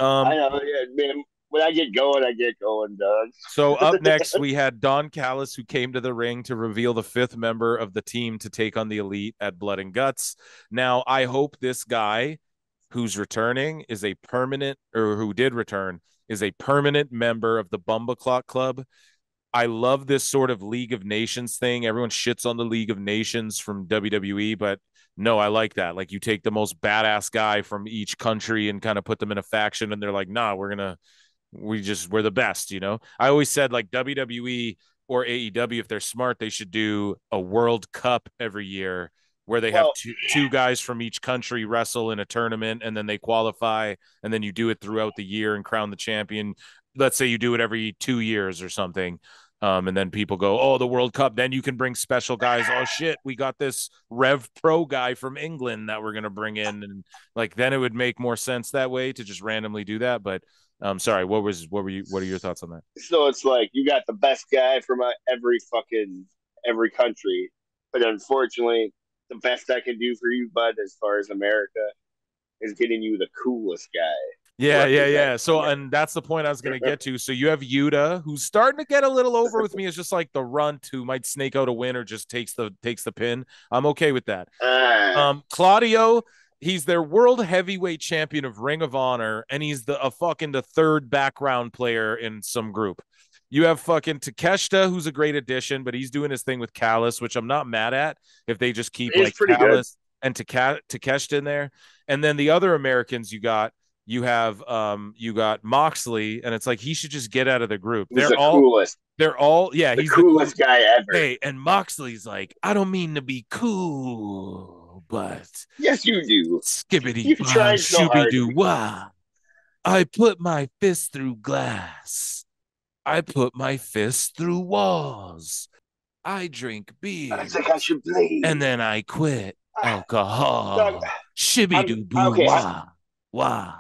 I know, yeah, man. When I get going, dog. So up next, we had Don Callis, who came to the ring to reveal the 5th member of the team to take on the Elite at Blood and Guts. Now, I hope this guy who's returning is a permanent, or who did return, is a permanent member of the Bumbleclot Club. I love this sort of League of Nations thing. Everyone shits on the League of Nations from WWE, but no, I like that. Like, you take the most badass guy from each country and kind of put them in a faction, and they're like, nah, we're the best, you know? I always said, like, WWE or AEW, if they're smart, they should do a World Cup every year where they have two guys from each country wrestle in a tournament, and then they qualify, and then you do it throughout the year and crown the champion. Let's say you do it every 2 years or something. And then people go, oh, the World Cup. Then you can bring special guys. Oh, shit, we got this Rev Pro guy from England that we're going to bring in. And like, then it would make more sense that way to just randomly do that. But sorry, what are your thoughts on that? So it's like you got the best guy from every country. But unfortunately, the best I can do for you, bud, as far as America, is getting you the coolest guy. Yeah. So, and that's the point I was going to get to. So you have Yuta, who's starting to get a little over with me. It's just like the runt who might snake out a win or just takes the pin. I'm okay with that. Claudio, he's their world heavyweight champion of Ring of Honor, and he's the third background player in some group. You have fucking Takeshita, who's a great addition, but he's doing his thing with Callis, which I'm not mad at if they just keep like Callis and Takeshita in there. And then the other Americans you have Moxley, and it's like he should just get out of the group. He's the coolest. They're all he's the coolest guy ever. Hey, and Moxley's like, I don't mean to be cool, but yes, you do. Skibbity, you tried so hard. Wah. I put my fist through glass. I put my fist through walls. I drink beer. I think I should bleed. And then I quit alcohol. Shibby boo wah. Wow.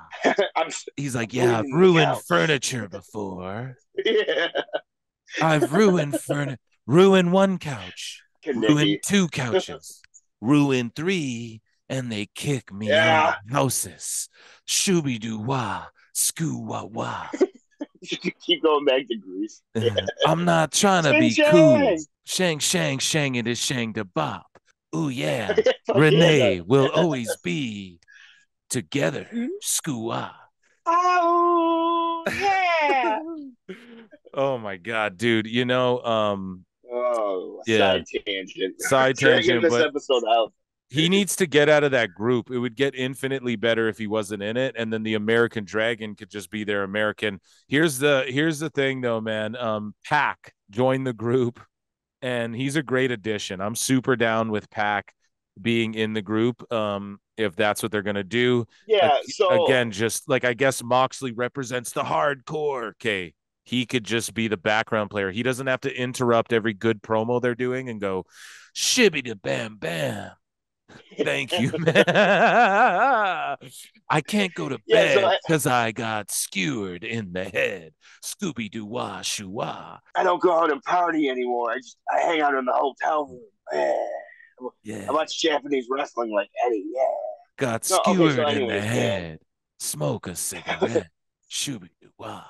He's like, yeah, I've ruined furniture before. Yeah. I've ruined ruined one couch, ruined 2 couches, ruined 3, and they kick me out of houses. Shooby doo wah, skoo wah wah. Keep going back to Greece. I'm not trying to be cool. Shang, it is shang to bop. Ooh, yeah. Renee will always be together. Skoo-ah. Oh yeah. Oh my god, dude. Oh, Yeah, side tangent. side Dragging tangent, this but episode out. he needs to get out of that group. It would get infinitely better if he wasn't in it, and then the American Dragon could just be their American. Here's the thing though, man. Pac joined the group, and he's a great addition. I'm super down with Pac being in the group. If that's what they're gonna do. Yeah. So Again, just like I guess Moxley represents the hardcore. Okay, he could just be the background player. He doesn't have to interrupt every good promo they're doing and go shibby to bam bam. Thank you, man. I can't go to yeah. So bed because I got skewered in the head. Scooby Doo wah shoo wah. I don't go out and party anymore. I hang out in the hotel room. I Yeah. watch Japanese wrestling like Eddie. Yeah. Got No. Okay. So, skewered in the anyways, man. head. Smoke a cigarette. Shooby Doo wah.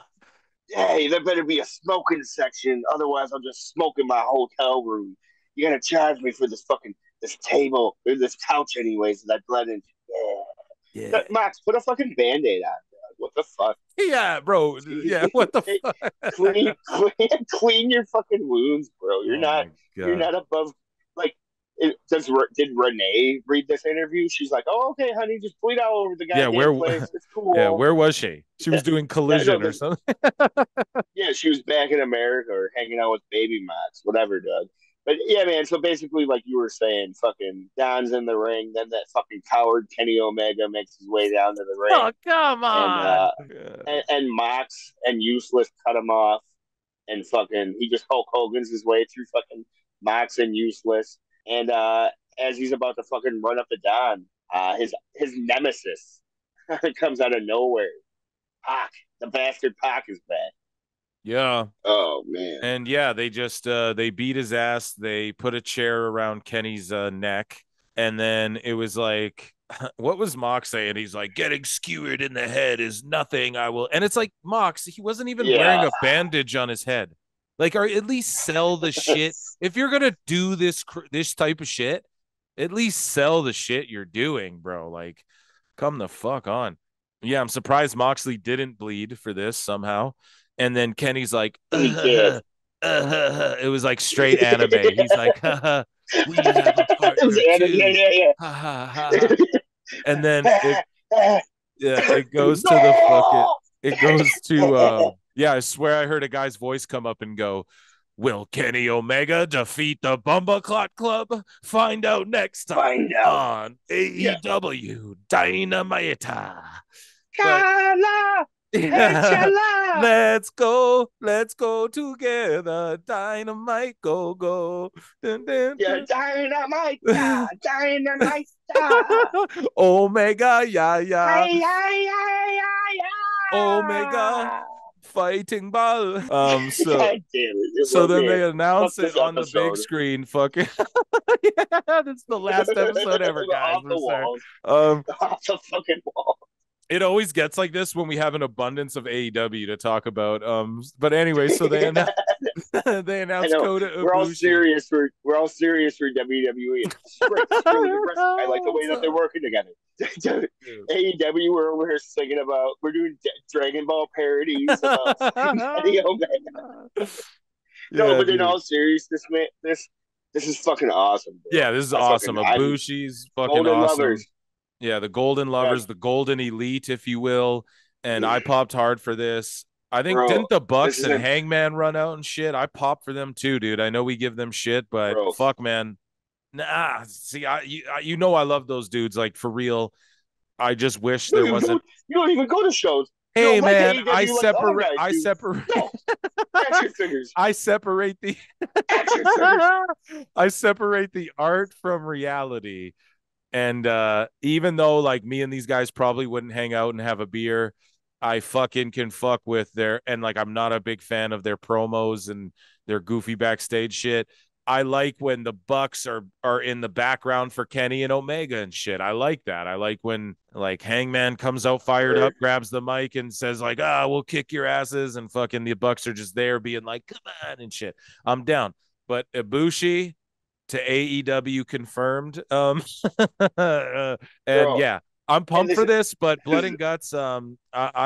Hey, there better be a smoking section. Otherwise, I'll just smoke in my hotel room. You gotta charge me for this table or this couch, anyways, that I bled into. Yeah. Yeah. Max, put a fucking band-aid on. Dog. What the fuck? Yeah, bro. Yeah, what the fuck? clean your fucking wounds, bro. You're Oh not my you're god. not above like. Did Renee read this interview? She's like, "Oh, okay, honey, just bleed all over the Yeah, goddamn place. It's yeah, cool." where was she? She was doing Yeah, no, Collision or something. yeah, she was back in America or hanging out with baby Max, whatever, Doug. But yeah, man. So basically, like you were saying, fucking Don's in the ring. Then that fucking coward Kenny Omega makes his way down to the ring, Oh, come and on. uh, and Mox and Useless cut him off, and fucking he just Hulk Hogan's his way through fucking Mox and Useless, and as he's about to fucking run up to Don, his nemesis comes out of nowhere. Pac, the bastard Pac is back. Yeah. Oh man. And yeah, they just they beat his ass. They put a chair around Kenny's neck, and then it was like, what was Mox saying? He's like, getting skewered in the head is nothing. I will, and it's like Mox, he wasn't even wearing Yeah. a bandage on his head. Like, or at least sell the shit. If you're gonna do this type of shit, at least sell the shit you're doing, bro. Like, come the fuck on. Yeah, I'm surprised Moxley didn't bleed for this somehow. And then Kenny's like, He did. it was like straight anime. He's like, we have a It was partner Anna, too. yeah. Ha ha ha ha. And then it goes to the fucking, No! it goes to, yeah, I swear I heard a guy's voice come up and go, will Kenny Omega defeat the Bumba Clot Club? Find out next time Find out. on Yeah. AEW Dynamite. But Kala! yeah. Let's go together. Dynamite, go. Dun, dun, Yeah, dun. dynamite, dynamite. Omega, yeah. Yeah. Omega fighting ball. So God damn it. so then Man, they announce fuck it this on the big episode. screen. Fucking yeah, this is the last episode ever, guys. Off the walls. Um, Off the fucking wall. it always gets like this when we have an abundance of AEW to talk about. But anyway, so they announced Kota Ibushi. We're all serious for WWE. It's great. It's really good wrestling. I like the way that they're working together. AEW, we're over here singing about we're doing Dragon Ball parodies about Kenny Omega. No, but in all seriousness, man, this is fucking awesome. Bro. Yeah, this is awesome. Ibushi's fucking Golden awesome. Lovers. Yeah, the Golden Lovers, the Golden Elite, if you will. And I popped hard for this. I think didn't the Bucks and Hangman run out and shit? I popped for them too, dude. I know we give them shit, but fuck, man. Nah, see, you know I love those dudes, like for real. I just wish there wasn't. You don't even go to shows. Hey man, like I separate. No. Action figures. I separate the. I separate the art from reality. And even though like me and these guys probably wouldn't hang out and have a beer, I fucking can fuck with their, and like I'm not a big fan of their promos and their goofy backstage shit. I like when the Bucks are in the background for Kenny and Omega and shit. I like that. I like when like Hangman comes out fired up, grabs the mic and says like, we'll kick your asses, and fucking the Bucks are just there being like, come on and shit. I'm down. But Ibushi to AEW confirmed. And yeah, I'm pumped for this, but Blood and Guts, I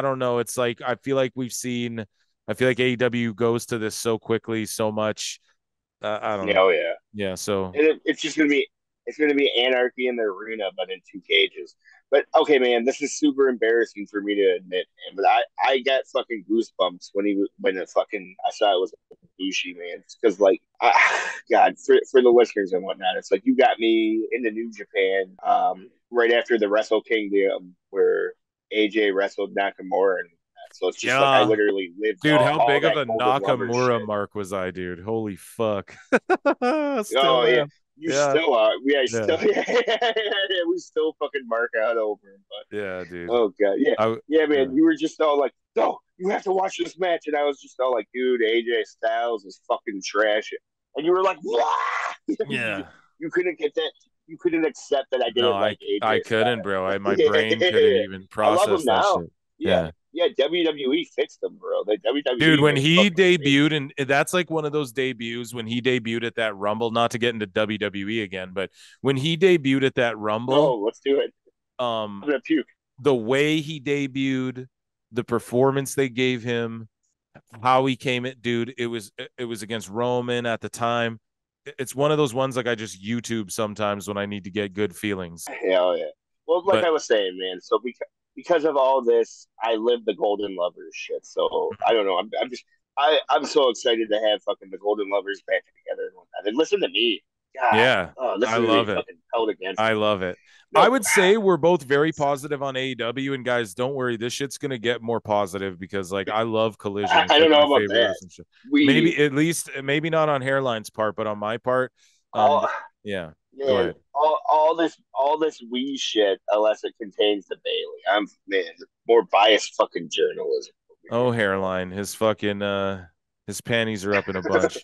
don't know. It's like I feel like AEW goes to this so quickly, so much. I don't know. Oh yeah, yeah. So it's just gonna be anarchy in the arena, but in two cages. But okay, man, this is super embarrassing for me to admit, man. But I got fucking goosebumps when it fucking I saw it was Ibushi, man. Because like, God, for the listeners and whatnot, it's like you got me into New Japan, right after the Wrestle Kingdom where AJ wrestled Nakamura, and so it's just like I literally lived. Dude, how big of a Golden Nakamura mark was I, dude? Holy fuck! Still yeah. You still are. Yeah, yeah. still. Yeah, we still fucking mark out over him. But yeah, dude. Oh god, yeah, man. You were just all like, "No, you have to watch this match," and I was just all like, "Dude, AJ Styles is fucking trash," and you were like, "What?" Yeah. You couldn't get that. You couldn't accept that I didn't like AJ. I couldn't, bro. My brain couldn't even process I love him that now. shit. Yeah, WWE fixed him, bro. WWE, dude, when he debuted, and that's like one of those debuts when he debuted at that Rumble, not to get into WWE again, but when he debuted at that Rumble, let's do it. I'm gonna puke. The way he debuted, the performance they gave him, how he came it, dude, it was against Roman at the time. It's one of those ones like I just YouTube sometimes when I need to get good feelings. Hell yeah. Well, like I was saying, man, so because of all this, I live the Golden Lovers shit. So I don't know. I'm so excited to have fucking the Golden Lovers back together and whatnot. And listen to me. God, yeah. I love it. I love it. No. I would say we're both very positive on AEW, and guys, don't worry, this shit's gonna get more positive because like I love Collision. I don't know about that. Maybe at least maybe not on Hairline's part, but on my part, yeah. Man, go ahead. All this wee shit, unless it contains the Bailey. More biased fucking journalism. Oh, Hairline, his fucking his panties are up in a bunch.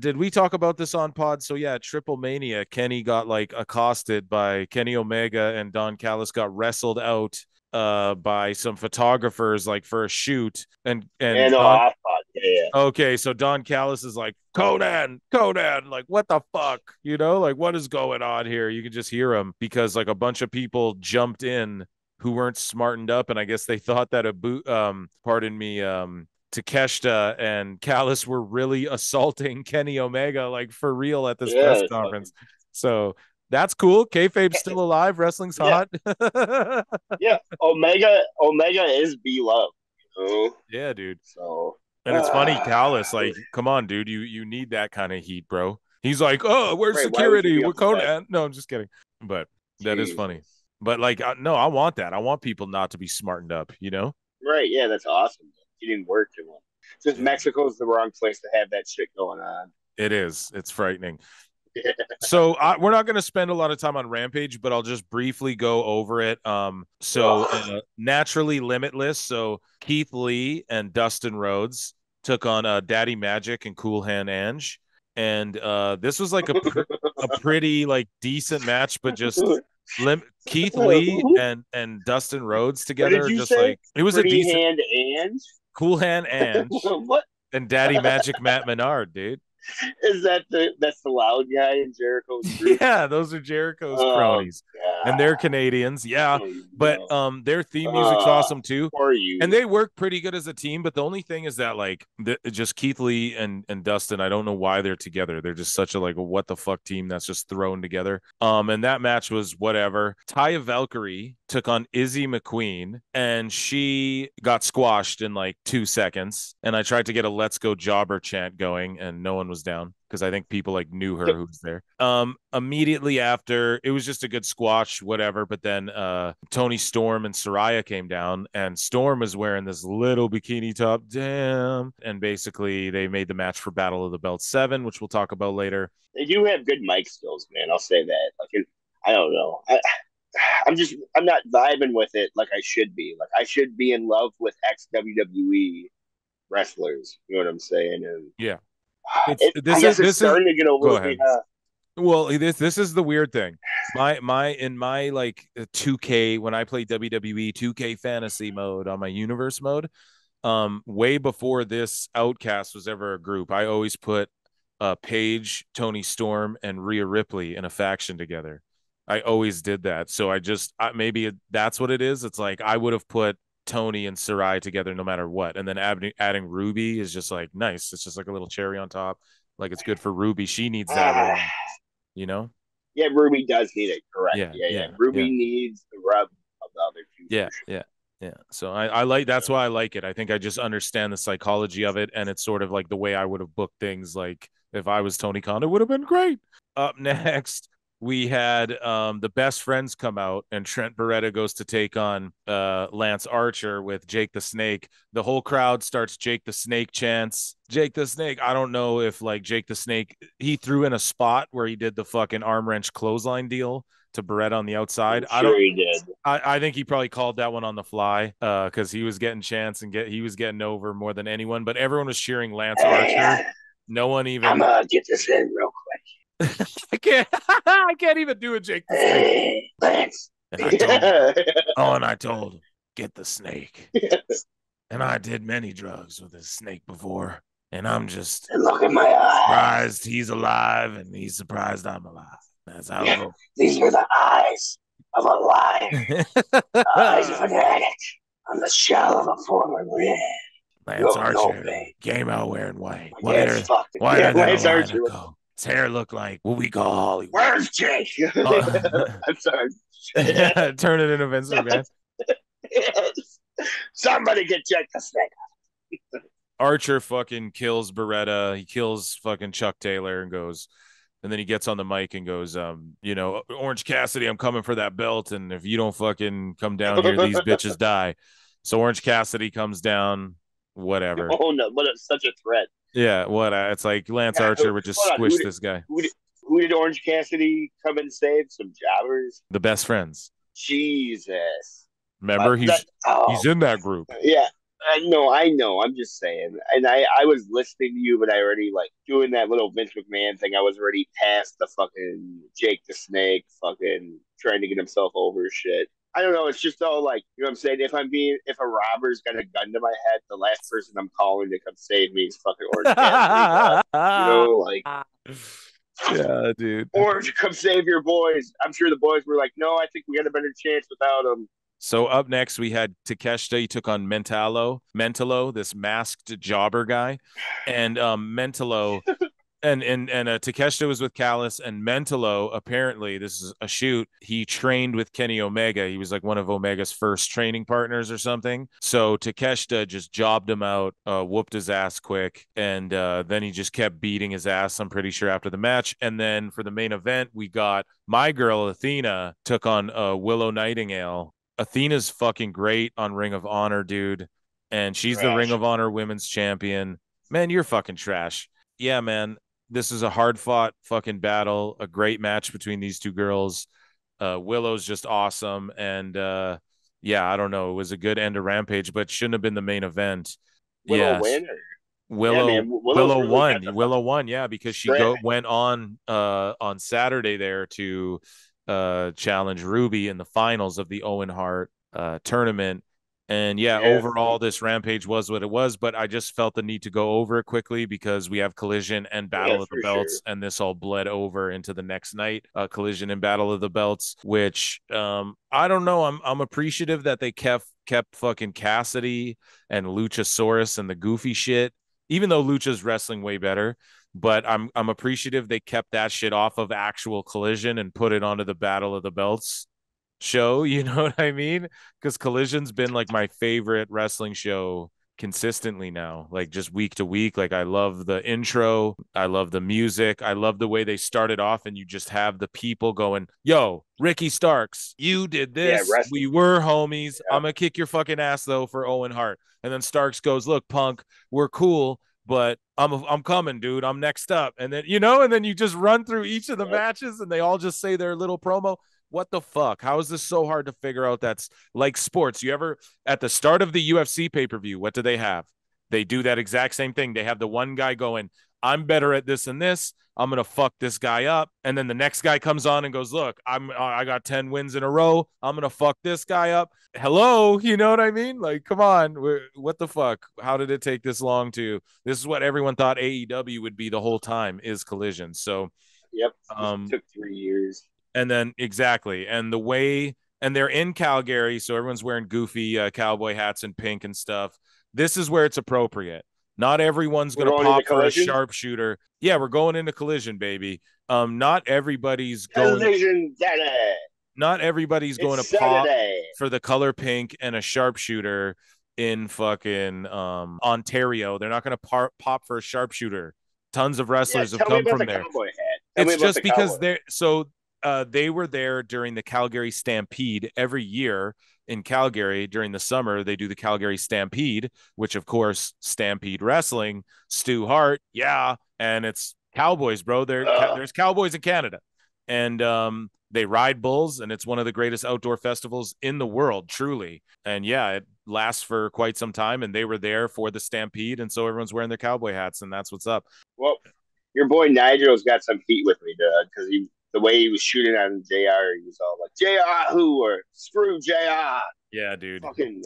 Did we talk about this on pod? So yeah, TripleMania, Kenny got like accosted by Kenny Omega, and Don Callis got wrestled out by some photographers like for a shoot, and Don, okay, so Don Callis is like, Conan, like, what the fuck, like, what is going on here? You can just hear him because like a bunch of people jumped in who weren't smartened up, and I guess they thought that Takeshita and Callis were really assaulting Kenny Omega like for real at this press conference. So that's cool. Kayfabe's still alive. Wrestling's hot. Yeah, Omega is beloved. Yeah, dude. So, and it's funny, Callis, like, come on, dude, you need that kind of heat, bro. He's like, oh, where's security? We're Conan. No, I'm just kidding. But that is funny. But like, no, I want that. I want people not to be smartened up, Right? Yeah, that's awesome. It didn't work too much. Just Mexico's the wrong place to have that shit going on. It is. It's frightening. So we're not going to spend a lot of time on Rampage, but I'll just briefly go over it. Naturally Limitless. So Keith Lee and Dustin Rhodes took on Daddy Magic and Cool Hand Ange, and this was like a pretty like decent match, but just Keith Lee and Dustin Rhodes together, just like it was a decent hand Ange? Cool Hand Ange what? And Daddy Magic Matt Menard, dude. Is that's the loud guy in Jericho's group? Yeah, those are Jericho's cronies. God. And they're Canadians. Yeah. But their theme music's awesome too. And they work pretty good as a team, but the only thing is that like just Keith Lee and Dustin, I don't know why they're together. They're just such a like a what the fuck team that's just thrown together. And that match was whatever. Taya Valkyrie took on Izzy McQueen, and she got squashed in like 2 seconds. And I tried to get a "Let's Go Jobber" chant going, and no one was down because I think people like knew her who was there. Immediately after, it was just a good squash, whatever. But then Toni Storm and Saraya came down, and Storm is wearing this little bikini top, damn. And basically, they made the match for Battle of the Belt 7, which we'll talk about later. They do have good mic skills, man. I'll say that. Like, I don't know. I'm not vibing with it like I should be. Like, I should be in love with ex-WWE wrestlers. You know what I'm saying? And yeah. This is starting to get over me. Well, this is the weird thing. In my like 2K, when I play WWE 2K fantasy mode on my universe mode, way before this Outcast was ever a group, I always put Paige, Toni Storm, and Rhea Ripley in a faction together. I always did that. So maybe that's what it is. It's like I would have put Toni and Sarai together no matter what. And then adding Ruby is just like nice. It's just like a little cherry on top. Like it's good for Ruby. She needs that ring, you know? Yeah, Ruby does need it. Correct. Yeah, Yeah. yeah, Ruby yeah. needs the rub of the other two. Yeah, yeah, yeah. So I like that's why I like it. I think I just understand the psychology of it, and it's sort of like the way I would have booked things. Like if I was Tony Khan, it would have been great. Up next, we had the best friends come out, and Trent Beretta goes to take on Lance Archer with Jake the Snake. The whole crowd starts Jake the Snake chants. Jake the Snake. I don't know if like Jake the Snake, he threw in a spot where he did the fucking arm wrench clothesline deal to Beretta on the outside. I'm sure he did. I think he probably called that one on the fly because he was getting chance and he was getting over more than anyone. But everyone was cheering Lance Archer. No one even. I'm gonna get this in real quick. I can't even do a Jake the Snake. Hey, Lance. And I told him, get the snake. And I did many drugs with a snake before. And I'm just look in my eyes. Surprised he's alive, and he's surprised I'm alive. That's how it is. These are the eyes of a lion. Eyes of an addict on the shell of a former man. Lance Archer came out wearing white. Whiter than Lance Archer. His hair looked like what we call Hollywood. Where's Jake? I'm sorry. Turn it into Vince McMahon. Somebody get Jake the Snake. Archer fucking kills Beretta. He kills fucking Chuck Taylor and then he gets on the mic and goes, Orange Cassidy, I'm coming for that belt. And if you don't fucking come down here, these bitches die. So Orange Cassidy comes down, whatever. Oh, no. But it's such a threat. Yeah, it's like Lance Archer would just squish this guy. Who did Orange Cassidy come and save? Some jobbers? The best friends. Jesus. Remember, he's in that group. Yeah. I know. I'm just saying. And I was listening to you, but I already like doing that little Vince McMahon thing. I was already past the fucking Jake the Snake fucking trying to get himself over shit. I don't know. It's just all like, you know what I'm saying? If a robber's got a gun to my head, the last person I'm calling to come save me is fucking Orange Cassidy. Yeah, dude. Orange, come save your boys. I'm sure the boys were like, no, I think we got a better chance without him. So up next, we had Takeshita. He took on Mentalo, this masked jobber guy. And Mentalo and Takeshita was with Callis, and Mentalo, apparently, this is a shoot, he trained with Kenny Omega. He was like one of Omega's first training partners or something. So Takeshita just jobbed him out, whooped his ass quick, and then he just kept beating his ass, I'm pretty sure, after the match. And then for the main event, we got my girl Athena took on Willow Nightingale. Athena's fucking great on Ring of Honor, dude. And she's the Ring of Honor Women's Champion. Man, you're fucking trash. Yeah, man. This is a hard-fought fucking battle. A great match between these two girls. Willow's just awesome. And, I don't know. It was a good end to Rampage, but shouldn't have been the main event. Willow win? Willow won. Willow won, yeah, because she went on Saturday there to challenge Ruby in the finals of the Owen Hart tournament. And overall this Rampage was what it was, but I just felt the need to go over it quickly because we have Collision and Battle of the Belts, and this all bled over into the next night, Collision and Battle of the Belts, which I don't know. I'm appreciative that they kept fucking Cassidy and Luchasaurus and the goofy shit, even though Lucha's wrestling way better. But I'm appreciative they kept that shit off of actual Collision and put it onto the Battle of the Belts show. You know what I mean? Because Collision's been like my favorite wrestling show consistently now, like just week to week. Like I love the intro. I love the music. I love the way they started off and you just have the people going, yo, Ricky Starks, you did this. We were homies. I'm going to kick your fucking ass though for Owen Hart. And then Starks goes, look, punk, we're cool, but I'm coming, dude. I'm next up. And then, and then you just run through each of the matches and they all just say their little promo. What the fuck? How is this so hard to figure out? That's like sports. You ever, at the start of the UFC pay-per-view, what do they have? They do that exact same thing. They have the one guy going, I'm better at this and this. I'm going to fuck this guy up. And then the next guy comes on and goes, look, I got 10 wins in a row. I'm going to fuck this guy up. Hello. You know what I mean? Like, come on. What the fuck? How did it take this long to, this is what everyone thought AEW would be the whole time, is Collision. So, yep. It took 3 years. And then exactly. And the way, and they're in Calgary, so everyone's wearing goofy cowboy hats and pink and stuff. This is where it's appropriate. Not everyone's going to pop for a sharpshooter. Yeah, we're going into Collision, baby. Not everybody's going. Collision Daddy. Not everybody's going to pop for the color pink and a sharpshooter in fucking Ontario. They're not going to pop for a sharpshooter. Tons of wrestlers have come from there. It's just because they're so they were there during the Calgary Stampede every year in Calgary during the summer. They do the Calgary Stampede, which of course Stampede Wrestling, Stu Hart, yeah, and it's Cowboys, bro. There's Cowboys in Canada, and they ride bulls, and it's one of the greatest outdoor festivals in the world, truly. And yeah, it lasts for quite some time, and they were there for the Stampede, and so everyone's wearing their cowboy hats, and that's what's up. Well, your boy Nigel's got some heat with me, Doug, because the way he was shooting on JR, he was all like, JR who, or screw JR. Yeah, dude. Fucking...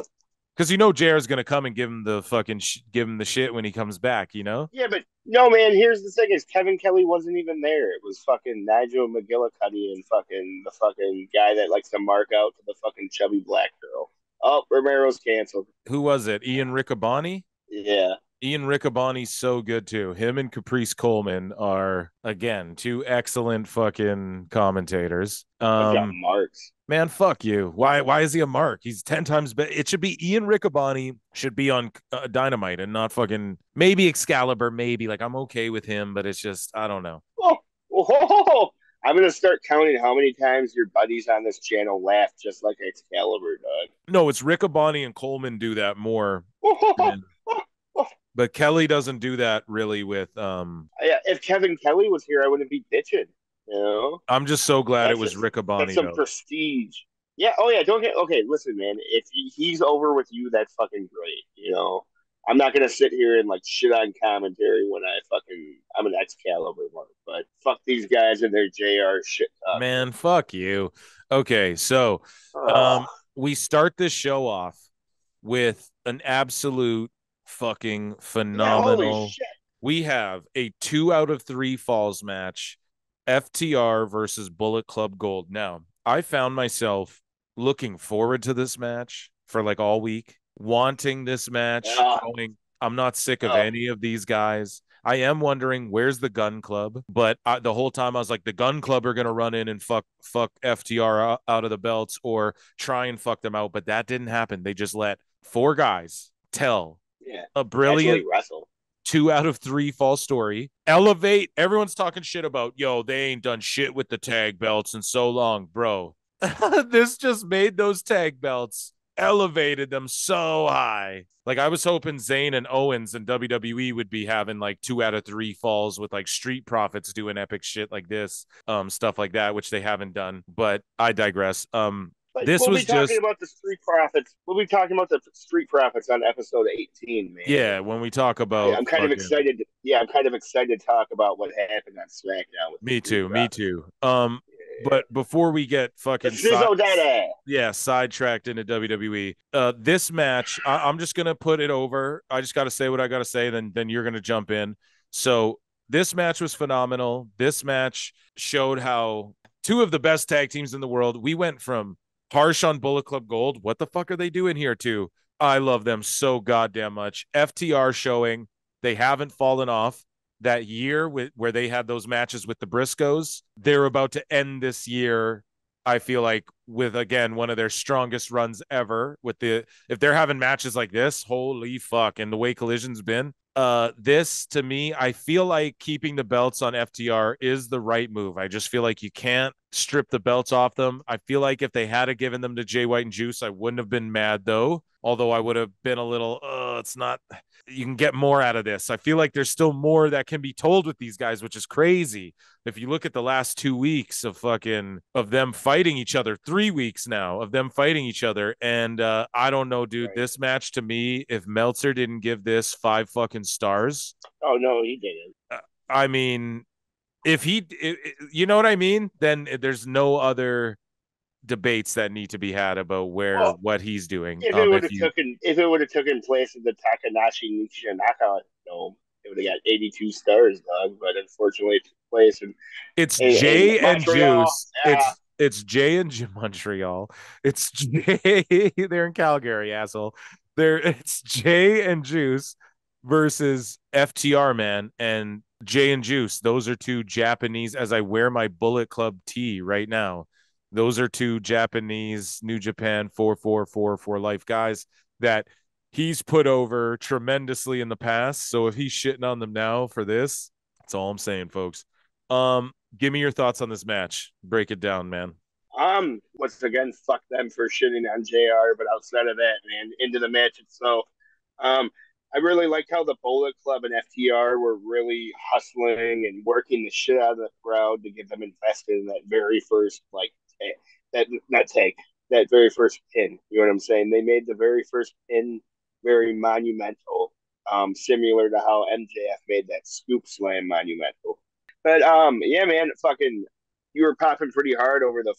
Because you know JR's going to come and give him the fucking give him the shit when he comes back, you know? Yeah, but no, man, here's the thing is Kevin Kelly wasn't even there. It was fucking Nigel McGillicuddy and the fucking guy that likes to mark out to the fucking chubby black girl. Oh, Romero's canceled. Who was it? Ian Riccaboni? Yeah. Ian Riccaboni's so good too. Him and Caprice Coleman are, again, two excellent fucking commentators. Got marks. Man, fuck you. Why is he a mark? He's 10 times better. It should be Ian Riccaboni should be on Dynamite and not fucking maybe Excalibur. Maybe like I'm okay with him, but it's just I don't know. Oh, I'm gonna start counting how many times your buddies on this channel laugh just like Excalibur, Doug. No, it's Riccaboni and Coleman do that more. But Kelly doesn't do that really with Yeah, if Kevin Kelly was here, I wouldn't be bitching. You know? I'm just so glad it was Riccaboni. That's some prestige. Yeah. Oh yeah. Okay. Listen, man. If he's over with you, that's fucking great. You know, I'm not gonna sit here and like shit on commentary when I'm an Excalibur mark. But fuck these guys and their JR shit talk. Man, fuck you. Okay, so we start this show off with an absolute fucking phenomenal. Yeah, we have a 2 out of 3 falls match. FTR versus Bullet Club Gold. Now, I found myself looking forward to this match for like all week, wanting this match, going, I'm not sick of any of these guys. I am wondering where's the Gun Club, but the whole time I was like, the Gun Club are going to run in and fuck FTR out of the belts or try and fuck them out, but that didn't happen. They just let 4 guys tell a brilliant wrestle. 2 out of 3 fall story. Elevate. Everyone's talking shit about, yo, they ain't done shit with the tag belts in so long, bro. This just made those tag belts, elevated them so high. Like I was hoping Zayn and Owens and WWE would be having like 2 out of 3 falls with like Street Profits doing epic shit like this, stuff like that, which they haven't done. But I digress. This was just about the Street Profits. We'll be talking about the Street Profits on episode 18, man. Yeah, when we talk about, I'm kind of excited. I'm kind of excited to talk about what happened on SmackDown. Me too. But before we get fucking sidetracked into WWE, this match, I'm just gonna put it over. I just got to say what I got to say. Then you're gonna jump in. So this match was phenomenal. This match showed how 2 of the best tag teams in the world. We went from harsh on Bullet Club Gold. What the fuck are they doing here too? I love them so goddamn much. FTR showing they haven't fallen off. That year where they had those matches with the Briscoes, they're about to end this year, I feel like, with again one of their strongest runs ever. If they're having matches like this, holy fuck. And the way Collision's been, this to me, I feel like keeping the belts on FTR is the right move. I just feel like you can't strip the belts off them. I feel like if they had given them to Jay White and Juice, I wouldn't have been mad though. Although I would have been a little, it's not, you can get more out of this. I feel like there's still more that can be told with these guys, which is crazy. If you look at the last 2 weeks of them fighting each other, 3 weeks now of them fighting each other. And I don't know, dude, right. This match to me, if Meltzer didn't give this 5 fucking stars. Oh, no, he didn't. I mean, if you know what I mean? Then there's no other debates that need to be had about what he's doing. If it would have taken place in the Takanashi Nishinaka Dome, it would have got 82 stars, Doug. But unfortunately, it took place and it's Jay and Juice. It's Jay and Montreal. It's Jay. They're in Calgary, asshole. It's Jay and Juice versus FTR, man, and Jay and Juice. Those are two Japanese. As I wear my Bullet Club tee right now, those are two Japanese New Japan 4-4-4 for life guys that he's put over tremendously in the past. So if he's shitting on them now for this, that's all I'm saying, folks. Give me your thoughts on this match. Break it down, man. Once again, fuck them for shitting on JR, but outside of that, man, into the match itself. I really like how the Bullet Club and FTR were really hustling and working the shit out of the crowd to get them invested in that very first, that very first pin. You know what I'm saying? They made the very first pin very monumental, similar to how MJF made that scoop slam monumental. But yeah, man, fucking, you were popping pretty hard over the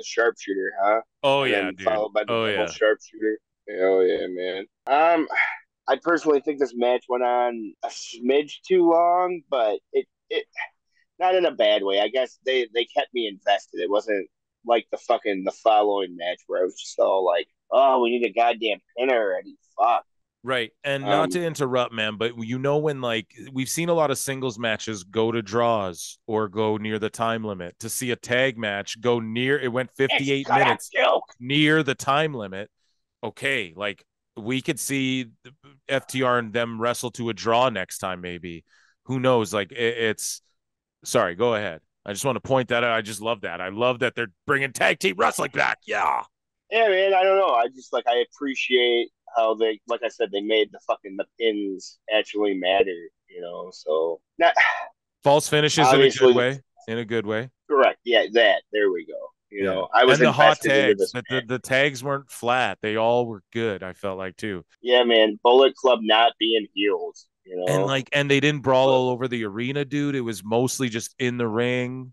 sharpshooter, huh? Oh and yeah, then dude. followed by the double sharpshooter. Oh yeah, man. I personally think this match went on a smidge too long, but it not in a bad way. I guess they kept me invested. It wasn't like the following match where I was just all like, oh, we need a goddamn pin already. Fuck. Right. And not to interrupt, man, but when like we've seen a lot of singles matches go to draws or go near the time limit, to see a tag match go near, it went 58 minutes near the time limit. Okay, like we could see FTR and them wrestle to a draw next time, maybe. Who knows? Like it's sorry, go ahead. I just want to point that out. I just love that. I love that they're bringing tag team wrestling back. Yeah. Yeah, man. I don't know. I appreciate how they, like I said, they made the pins actually matter. You know, so not false finishes in a good way. In a good way. Correct. Yeah, that. There we go. You know, I was and the hot tags. The tags weren't flat; they all were good. I felt like too. Yeah, man. Bullet Club not being heels. You know, and they didn't brawl all over the arena, dude. It was mostly just in the ring,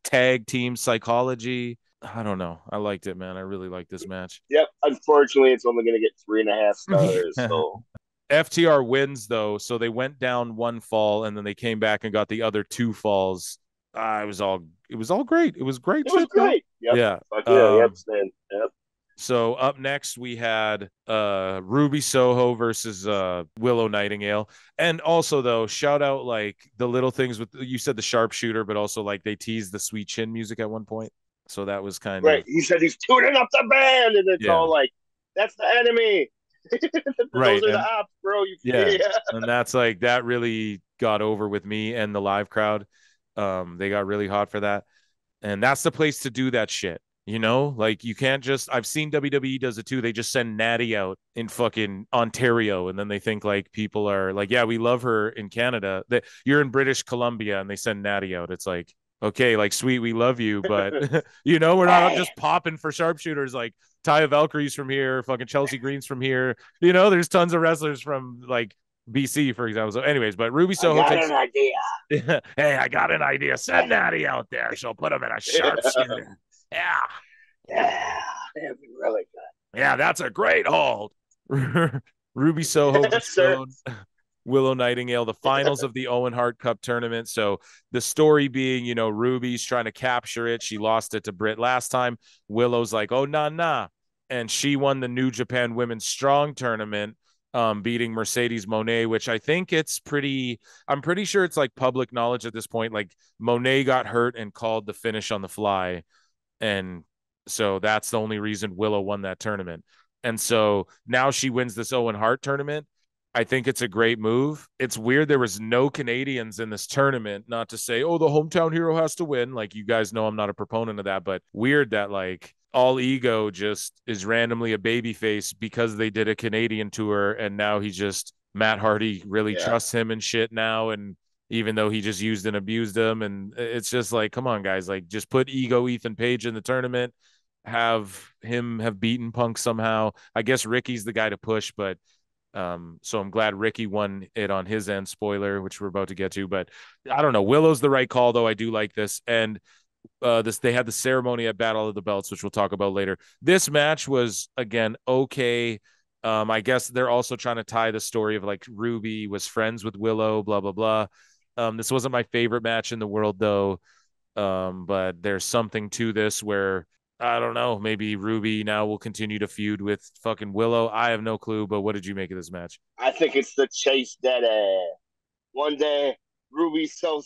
tag team psychology. I don't know. I liked it, man. I really liked this match. Yep. Unfortunately, it's only going to get 3.5 stars. So FTR wins though, so they went down one fall and then they came back and got the other two falls. It was all great. It was great. It was great. Yep. Yeah. Yep. Yep. So up next we had Ruby Soho versus Willow Nightingale. And also though, shout out like the little things with, you said the sharpshooter, but also like they teased the Sweet Chin music at one point. So that was kind of right. He said he's tuning up the band, and it's all like, that's the enemy. Right. Those are the ops, bro. And that's like, that really got over with me and the live crowd. They got really hot for that. And that's the place to do that shit. You know, like you can't just, I've seen WWE does it too. They just send Natty out in fucking Ontario. And then they think like people are like, yeah, we love her in Canada. That you're in British Columbia and they send Natty out. It's like, okay, like sweet, we love you. But you know, we're not just popping for sharpshooters. Like Taya Valkyrie's from here, fucking Chelsea Green's from here. You know, there's tons of wrestlers from like BC, for example. So anyways, but Ruby Soho I got an idea. Hey, I got an idea. Send Natty out there. She'll put him in a sharpshooter. Yeah, that'd be really good. Yeah, that's a great hold. Ruby Soho Willow Nightingale, the finals of the Owen Hart Cup tournament. So the story being, you know, Ruby's trying to capture it. She lost it to Britt last time. Willow's like, oh, nah. And she won the New Japan Women's Strong tournament, beating Mercedes Moné, which I think I'm pretty sure it's like public knowledge at this point. Like Moné got hurt and called the finish on the fly. And so that's the only reason Willow won that tournament. And so now she wins this Owen Hart tournament. I think it's a great move. It's weird there was no Canadians in this tournament, not to say, oh, the hometown hero has to win. Like, you guys know I'm not a proponent of that, but weird that like All Ego just is randomly a babyface because they did a Canadian tour and now he just, Matt Hardy really trusts him and shit now. And even though he just used and abused him, and it's just like, come on, guys, like just put Ego Ethan Page in the tournament, have him have beaten Punk somehow. I guess Ricky's the guy to push, but so I'm glad Ricky won it on his end, spoiler, which we're about to get to, but I don't know. Willow's the right call though. I do like this. And they had the ceremony at Battle of the Belts, which we'll talk about later. This match was again, okay. I guess they're also trying to tie the story of like Ruby was friends with Willow, blah, blah, blah. This wasn't my favorite match in the world though. But there's something to this where I don't know. Maybe Ruby now will continue to feud with fucking Willow. I have no clue. But what did you make of this match? I think it's the chase that one day Ruby So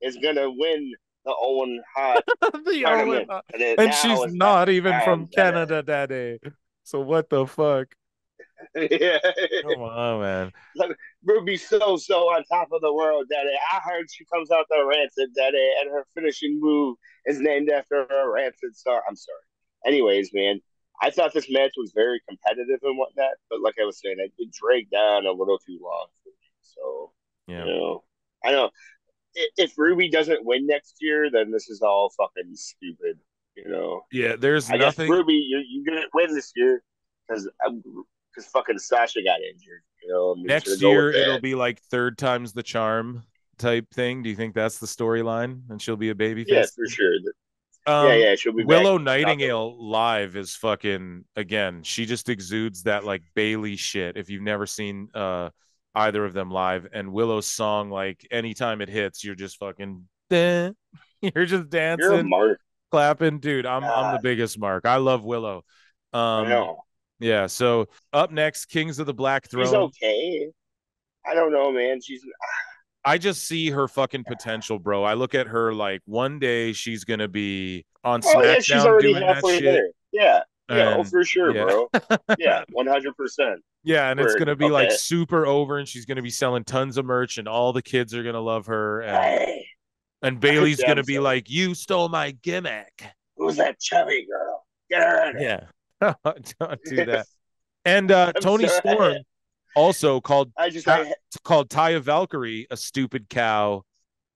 is gonna win the Owen Hart The Owen, tournament, and and now she's it's not not the even from time. Canada, Daddy. So what the fuck? Yeah. Come on, man. Like, Ruby So on top of the world, Daddy. I heard she comes out the rancid, Daddy, and her finishing move is named after a rancid star. I'm sorry. Anyways, man, I thought this match was very competitive and whatnot, but like I was saying, it dragged down a little too long for me. So, Yeah. I know if Ruby doesn't win next year, then this is all fucking stupid. Yeah, there's I guess nothing. Ruby, you didn't win this year because fucking Sasha got injured. I'm just gonna Next go with year it'll that. be like third time's the charm type thing. Do you think that's the storyline and she'll be a Yeah, babyface? for sure. Yeah, she'll be back Willow to the top of the world. Nightingale live is fucking again. She just exudes that like Bailey shit. If you've never seen either of them live, and Willow's song, like anytime it hits, you're just fucking you're just You're a dancing, mark. clapping, dude. I'm the God, biggest mark. I love Willow. I Um, know. yeah. So up next, Kings of the Black She's Throne. okay. I don't know, man. I just see her fucking potential, bro. I look at her like one day she's gonna be on Oh yeah, she's SmackDown already doing that halfway shit, there. Yeah, yeah. Oh, and for sure, yeah, bro. Yeah, 100%. yeah, and it's Word. gonna be like Okay. super over, and she's gonna be selling tons of merch, and all the kids are gonna love her, Hey, and Bailey's yeah, I'm gonna be sorry. like, "You stole my gimmick." Who's that chubby girl? Get her in Yeah, don't do there. that. And I'm Toni sorry. Storm also I just I called Taya Valkyrie a stupid cow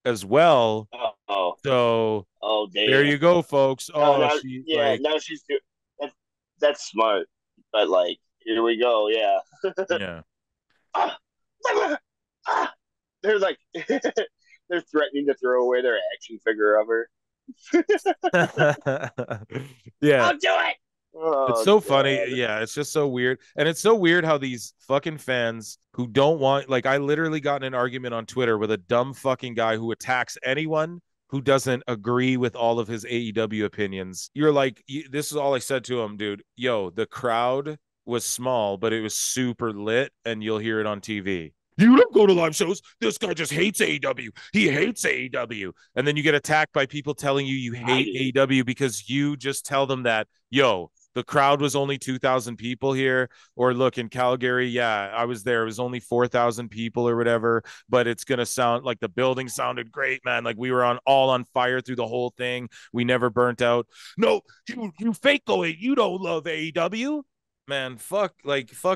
as well. oh So oh there damn. you go, folks. No, Oh, now she yeah, like now she's doing that, that's smart. But like, here we go. Yeah. yeah. Ah, ah. They're like they're threatening to throw away their action figure of her. Yeah, I'll do it. it's Oh so funny. god. Yeah, it's just so weird. And it's so weird how these fucking fans who don't want, like, I literally got in an argument on Twitter with a dumb fucking guy who attacks anyone who doesn't agree with all of his AEW opinions. You're like, this is all I said to him, dude. Yo, the crowd was small, but it was super lit, and you'll hear it on TV. You don't go to live shows. This guy just hates AEW. He hates AEW. And then you get attacked by people telling you you I hate do. AEW because you just tell them that, yo, the crowd was only 2,000 people here. Or look, in Calgary, yeah, I was there. It was only 4,000 people or whatever, but it's going to sound like the building sounded great, man. Like we were all on fire through the whole thing. We never burnt out. No, you fake go, you don't love AEW. Man, fuck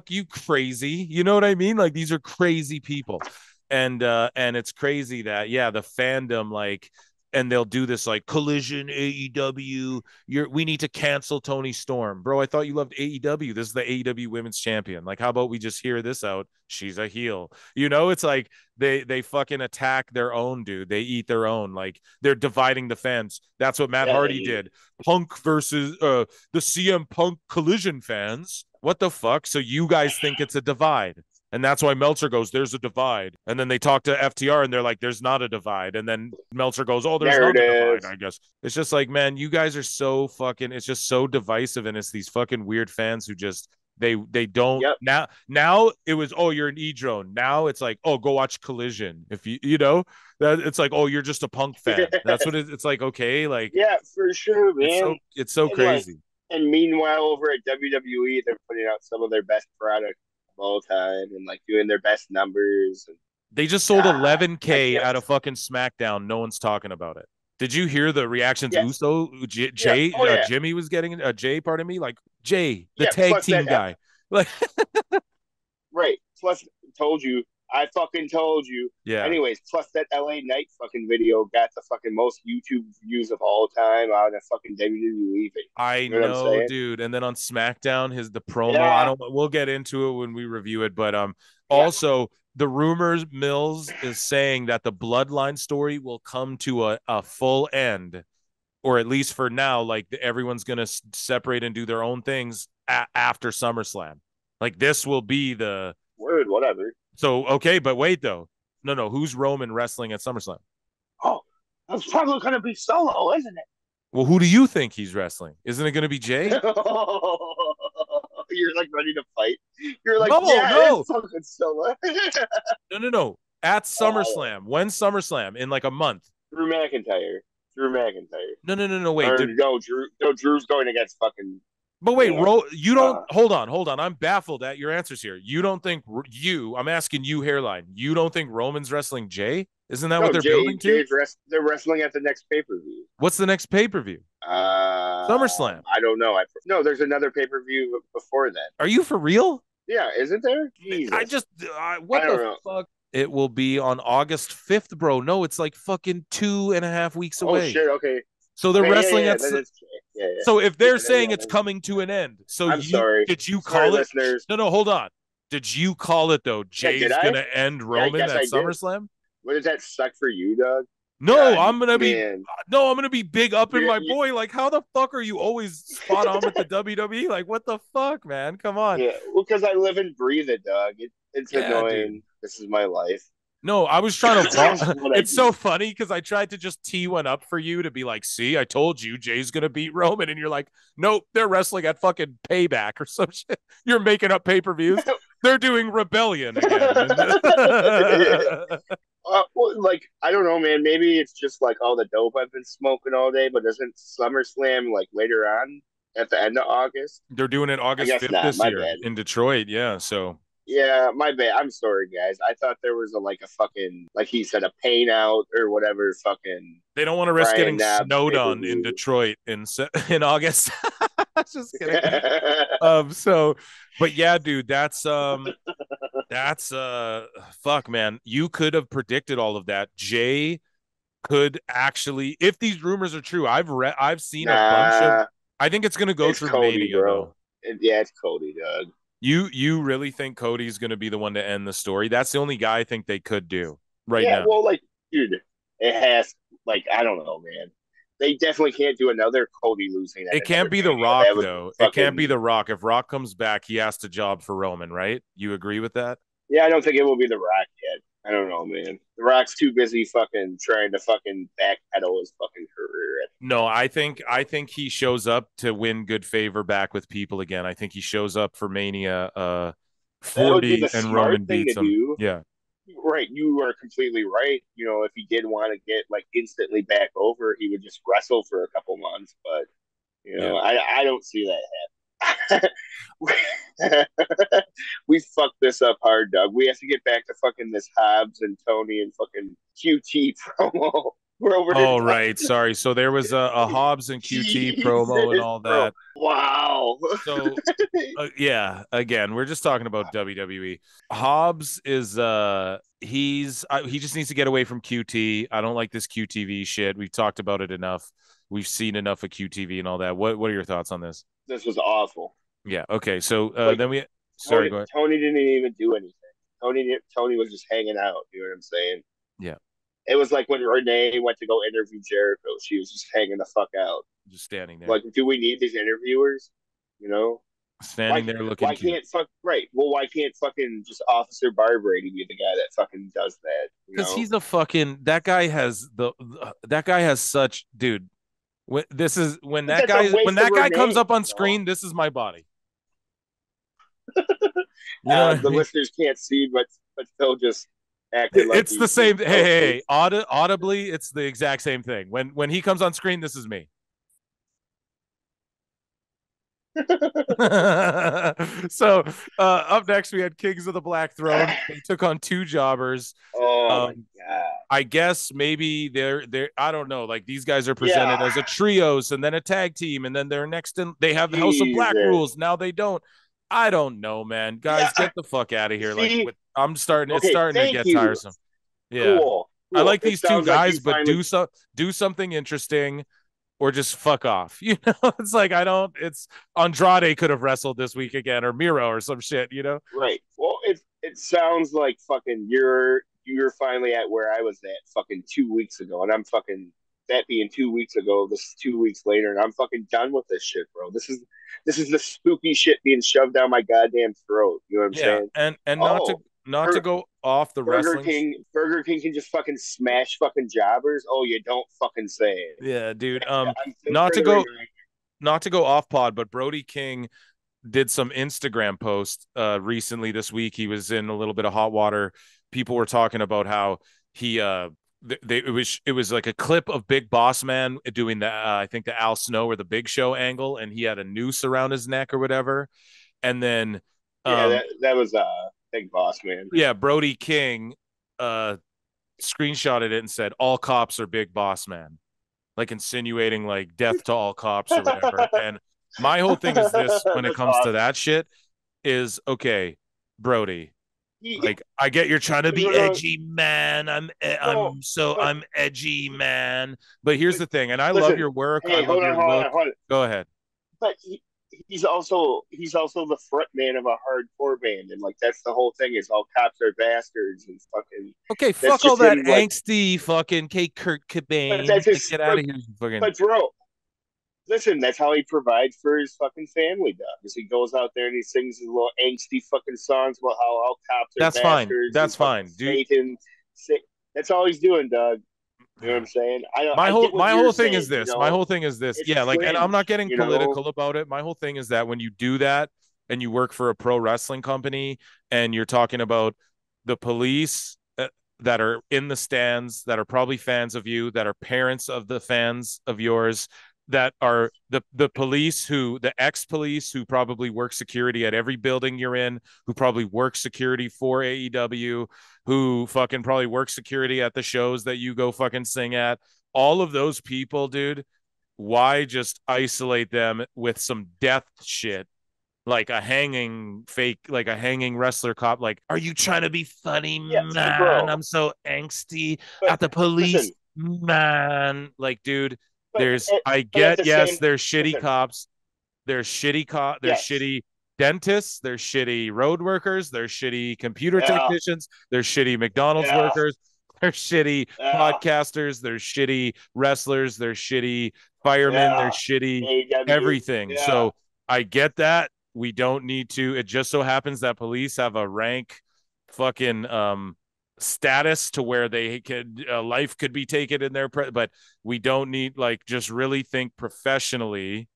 you, crazy. You know what I mean? Like these are crazy people. And it's crazy that yeah, the fandom like, and they'll do this like Collision AEW. We need to cancel Toni Storm, bro. I thought you loved AEW. This is the AEW Women's Champion. Like, how about we just hear this out? She's a heel. It's like they fucking attack their own dude. They eat their own. Like they're dividing the fans. That's what Matt Yeah, they Hardy do. did. Punk versus the CM Punk Collision fans. What the fuck? So you guys think it's a divide? And that's why Meltzer goes, there's a divide. And then they talk to FTR and they're like, there's not a divide. And then Meltzer goes, oh, there's There it not a divide, is. I guess. It's just like, man, you guys are so fucking, it's just so divisive. And it's these fucking weird fans who just, they don't Yep. now it was, oh, you're an e-drone. Now it's like, oh, go watch Collision. If that it's like, oh, you're just a Punk fan. That's what it's like. Okay. Like Yeah, for sure, man. it's so And like crazy. and meanwhile over at WWE they're putting out some of their best product of all time and like doing their best numbers and They just sold God, I 11K can't at a fucking SmackDown. No one's talking about it. Did you hear the reactions? yeah, Uso, yeah, Jay, oh yeah. Jimmy was getting Jay. Pardon me, like Jay, the Yeah, tag plus team guy. Like, right. Plus told you. I fucking told you. yeah, Anyways, plus that LA Knight fucking video got the fucking most YouTube views of all time on a fucking WWE thing. I You know what I'm know, saying? dude. And then on SmackDown, the promo. I Yeah, don't. We'll get into it when we review it, but yeah, also the rumors Mills is saying that the Bloodline story will come to a full end, or at least for now, like everyone's gonna separate and do their own things after SummerSlam. Like this will be the word, whatever. so okay, but wait though, no, who's Roman wrestling at SummerSlam? Oh, It's probably going to be Solo, isn't it? Well, who do you think he's wrestling? Isn't it going to be Jay? You're like ready to fight. You're like, No, yeah, it is no, fucking Solo. no. At SummerSlam. When SummerSlam? In like a month. Drew McIntyre. No. Wait. Or no, Drew. No, Drew's going against fucking. But wait, you don't. Hold on. I'm baffled at your answers here. You don't think I'm asking you, Hairline. You don't think Roman's wrestling Jay? Isn't that what they're building to? They're wrestling at the next pay-per-view. What's the next pay-per-view? SummerSlam. I don't know. No, there's another pay-per-view before that. Are you for real? Yeah, isn't there? Jesus. What the fuck? It will be on August 5th, bro. No, it's like fucking 2.5 weeks away. Oh, shit. Okay. So they're wrestling at. So if they're saying it's coming to an end, so I'm sorry. Did you call it? Listeners. No, hold on. Did you call it though? Jay's gonna end Roman at SummerSlam. What does that suck for you, Doug? No, God, I'm gonna be big up in my boy. Like, how the fuck are you always spot on with the WWE? Like, what the fuck, man? Come on. Yeah, well, because I live and breathe it, Doug. It's annoying. Dude. This is my life. No, I was trying to. It's so funny because I tried to just tee one up for you to be like, see, I told you Jay's going to beat Roman. And you're like, nope, they're wrestling at fucking Payback or some shit. You're making up pay-per-views. They're doing Rebellion again. Well, like, I don't know, man. Maybe it's just like all the dope I've been smoking all day, but isn't SummerSlam like later on at the end of August? They're doing it August 5th this year in Detroit. Yeah, so. Yeah, my bad. I'm sorry, guys. I thought there was a fucking, like he said, a pain out or whatever. Fucking. They don't want to risk getting snowed on in Detroit in August. Just kidding. But yeah, dude, that's fuck, man. You could have predicted all of that. Jay could actually, if these rumors are true, I've seen a bunch of. I think it's gonna go through Cody, Mania, bro. Yeah, it's Cody, Doug. You really think Cody's going to be the one to end the story? That's the only guy I think they could do now. Yeah, well, like, dude, it has, like, I don't know, man. They definitely can't do another Cody losing. It can't be The Rock, though. It can't be The Rock. If Rock comes back, he has to job for Roman, right? You agree with that? Yeah, I don't think it will be The Rock yet. I don't know, man. The Rock's too busy fucking trying to fucking backpedal his fucking career. No, I think he shows up to win good favor back with people again. I think he shows up for Mania 40 and Roman beats him. Yeah. Right. You are completely right. You know, if he did want to get like instantly back over, he would just wrestle for a couple months. But, you know, I don't see that happen. We fucked this up hard, Doug. We have to get back to fucking this Hobbs and Tony and fucking QT promo. We're over here. Oh, right. Sorry. So there was a Hobbs and QT promo and all that. Wow. So, yeah, again, we're just talking about WWE. Hobbs is he just needs to get away from QT. I don't like this QTV shit. We've talked about it enough. We've seen enough of QTV and all that. What are your thoughts on this? This was awful. Yeah. Okay. So then we. Sorry, go ahead. Tony didn't even do anything. Tony was just hanging out. You know what I'm saying? Yeah. It was like when Renee went to go interview Jericho. She was just hanging the fuck out. Just standing there. Like, do we need these interviewers? You know? Standing there looking. Why can't fucking just Officer Barbrady be the guy that fucking does that? Because he's a fucking. That guy has such. Dude. When that guy comes up on screen, this is my body. The listeners can't see, but they'll just act like it's the same. Hey, audibly, it's the exact same thing. When he comes on screen, this is me. So up next, we had Kings of the Black Throne. They took on two jobbers. Oh my God. I guess maybe they're I don't know. Like, these guys are presented as a trios and then a tag team, and then they're next in. They have the House of Black rules. Now they don't. I don't know, man. Guys, get the fuck out of here. It's starting to get tiresome. Yeah. Cool. I like these two guys, but do something interesting. Or just fuck off. You know, it's like it's Andrade could have wrestled this week again, or Miro or some shit, you know? Right. Well, it sounds like fucking you're finally at where I was at fucking 2 weeks ago, and I'm fucking that being 2 weeks ago, this is 2 weeks later, and I'm fucking done with this shit, bro. This is the spooky shit being shoved down my goddamn throat. You know what I'm saying? And not to go off the wrestling. Burger King can just fucking smash fucking jobbers. Oh, you don't fucking say it. Yeah, dude. Not to not to go off pod, but Brody King did some Instagram post recently this week. He was in a little bit of hot water. People were talking about how he it was like a clip of Big Boss Man doing the I think the Al Snow or the Big Show angle, and he had a noose around his neck or whatever. And then that was Big Boss Man. Yeah, Brody King screenshotted it and said all cops are Big Boss Man, like insinuating like death to all cops or whatever. And my whole thing is this when it comes to that shit is, okay, Brody, like, I get you're trying to be edgy, man. I'm edgy, man. But here's the thing, and I love your work. Hey, hold on. Go ahead. But he's also the front man of a hardcore band, and like that's the whole thing is all cops are bastards and fucking. Okay, fuck all that angsty fucking Kurt Cobain. Get out of here, fucking. But bro, listen, that's how he provides for his fucking family, Doug. Is he goes out there and he sings his little angsty fucking songs about how all cops are bastards. That's fine, dude. That's all he's doing, Doug. You know what I'm saying? My whole thing is this. My whole thing is this. Yeah, like, and I'm not getting political about it. My whole thing is that when you do that and you work for a pro wrestling company and you're talking about the police that are in the stands, that are probably fans of you, that are parents of the fans of yours, that are the police the ex-police who probably work security at every building you're in, who probably work security for AEW, who fucking probably work security at the shows that you go fucking sing at. All of those people, dude, why just isolate them with some death shit? Like a hanging wrestler cop. Like, are you trying to be funny, man? Bro. I'm so angsty at the police, man. Like, dude, there's shitty cops, there's shitty dentists, there's shitty road workers, there's shitty computer technicians, there's shitty McDonald's workers, there's shitty podcasters, there's shitty wrestlers, there's shitty firemen, there's shitty everything. So I get that. We don't need to. It just so happens that police have a rank fucking status to where they could life could be taken in their but we don't need, like, just really think professionally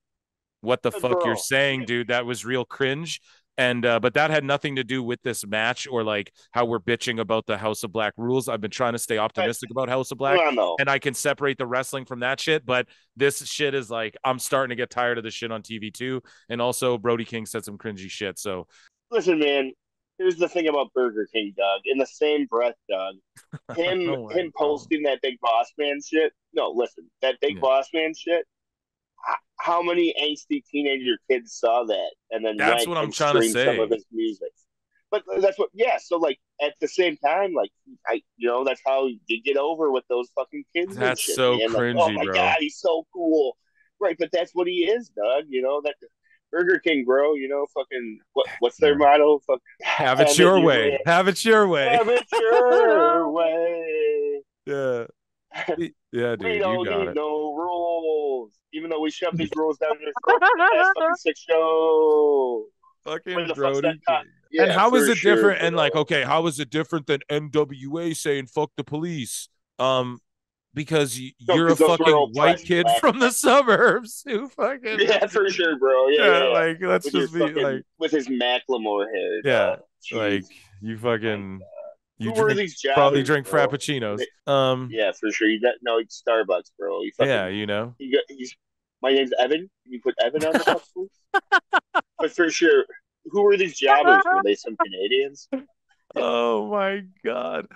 what the fuck you're saying, dude. That was real cringe. And but that had nothing to do with this match or like how we're bitching about the House of Black rules. I've been trying to stay optimistic about House of Black, and I can separate the wrestling from that shit. But this shit is like, I'm starting to get tired of the shit on TV too. And also Brody King said some cringy shit. So listen, man, here's the thing about Burger King, Doug. In the same breath, Doug, him posting that Big Boss Man shit. No, listen, that Big Boss Man shit. How many angsty teenager kids saw that and then that's what I'm trying to say. Some of his music, but that's what. Yeah, so like at the same time, like that's how you get over with those fucking kids. That's and shit, so man. cringy, like, oh my bro. God, he's so cool, right? But that's what he is, Doug. You know that Burger King, bro. You know, fucking what's their motto? Fuck, have it your way. Have it your way. Have it your way. Yeah. Yeah, dude, we don't you got need it. No rules, even though we shove these rules down your throat for the past fucking 6 shows. Fucking Brody. Yeah, and how is it different? And like, okay, how is it different than NWA saying "fuck the police"? Because you're a fucking white kid from the suburbs who fucking for sure, bro. Yeah. Like, let's with just be fucking, like with his Macklemore hair. Yeah, like you fucking. You probably drink frappuccinos. Yeah, for sure. You got Starbucks, bro. My name's Evan. Can you put Evan on the box, please? But for sure, who were these jobbers? Were they some Canadians? Oh my God.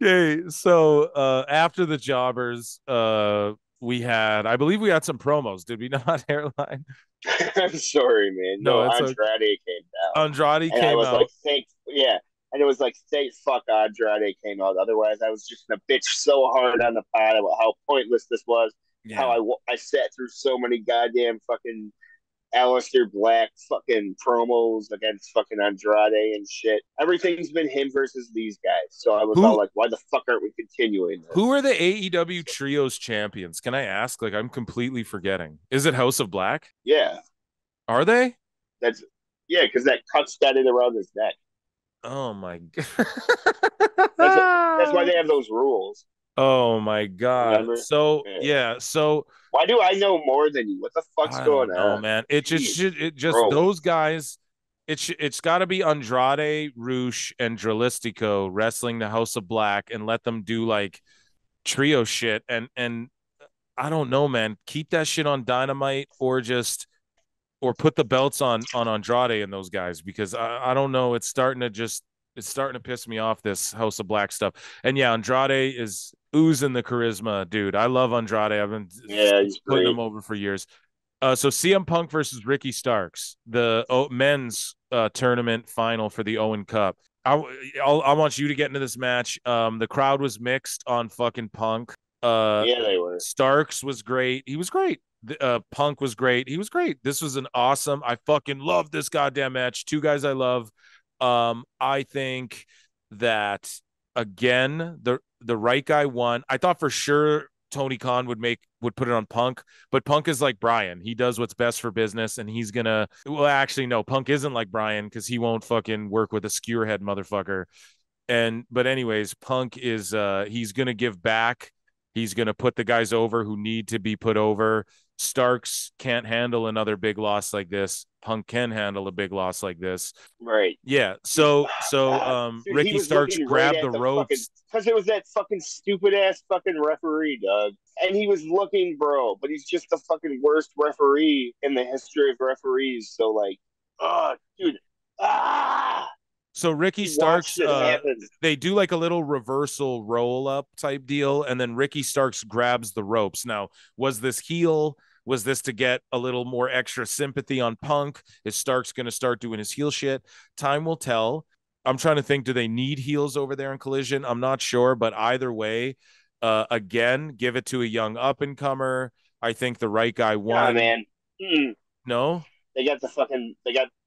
Okay, so after the jobbers, I believe we had some promos. Did we not, Hairline? I'm sorry, man. No, Andrade came down. Andrade came out. Like, and it was like, thank fuck Andrade came out. Otherwise, I was just going to bitch so hard on the pod about how pointless this was. Yeah. How I sat through so many goddamn fucking Aleister Black fucking promos against fucking Andrade and shit. Everything's been him versus these guys. So I was all like, why the fuck aren't we continuing this? Who are the AEW Trios champions? Can I ask? Like, I'm completely forgetting. Is it House of Black? Yeah. Are they? Because that cut started around his neck. Oh my god. That's why they have those rules. Oh my god. Remember? So Yeah. yeah, so Why do I know more than you? What the fuck's I going don't know, on? man. It just Jeez, should it just bro. those guys. It's got to be Andrade, Roosh, and Dralistico wrestling the House of Black and let them do like trio shit and I don't know, man. Keep that shit on Dynamite or put the belts on Andrade and those guys because I don't know. It's starting to piss me off, this House of Black stuff. And yeah, Andrade is oozing the charisma, dude. I love Andrade. I've been Yeah, he's putting great. him over for years. So CM Punk versus Ricky Starks, the men's tournament final for the Owen Cup. I want you to get into this match. The crowd was mixed on fucking Punk. Yeah, they were. Starks was great. He was great. Punk was great. He was great. This was an awesome. I fucking love this goddamn match. Two guys I love. I think that again the right guy won. I thought for sure Tony Khan would put it on Punk, but Punk is like Brian. He does what's best for business, and he's gonna. Well, actually, no, Punk isn't like Brian because he won't fucking work with a skewerhead motherfucker. But anyways, Punk is he's gonna give back. He's gonna put the guys over who need to be put over. Starks can't handle another big loss like this. Punk can handle a big loss like this. Right. Yeah. God. Dude, he Ricky was Starks looking right grabbed at the the fucking ropes. because it was that fucking stupid ass fucking referee, Doug. And he was looking, bro, but he's just the fucking worst referee in the history of referees. So like, oh, dude, ah, So Ricky he watched Starks, it happen. they do like a little reversal roll up type deal, and then Ricky Starks grabs the ropes. Now, was this heel? Was this to get a little more extra sympathy on Punk? Is Starks going to start doing his heel shit? Time will tell. I'm trying to think, do they need heels over there in Collision? I'm not sure, but either way, again, give it to a young up and comer. I think the right guy Nah, won. man. Mm. No, They got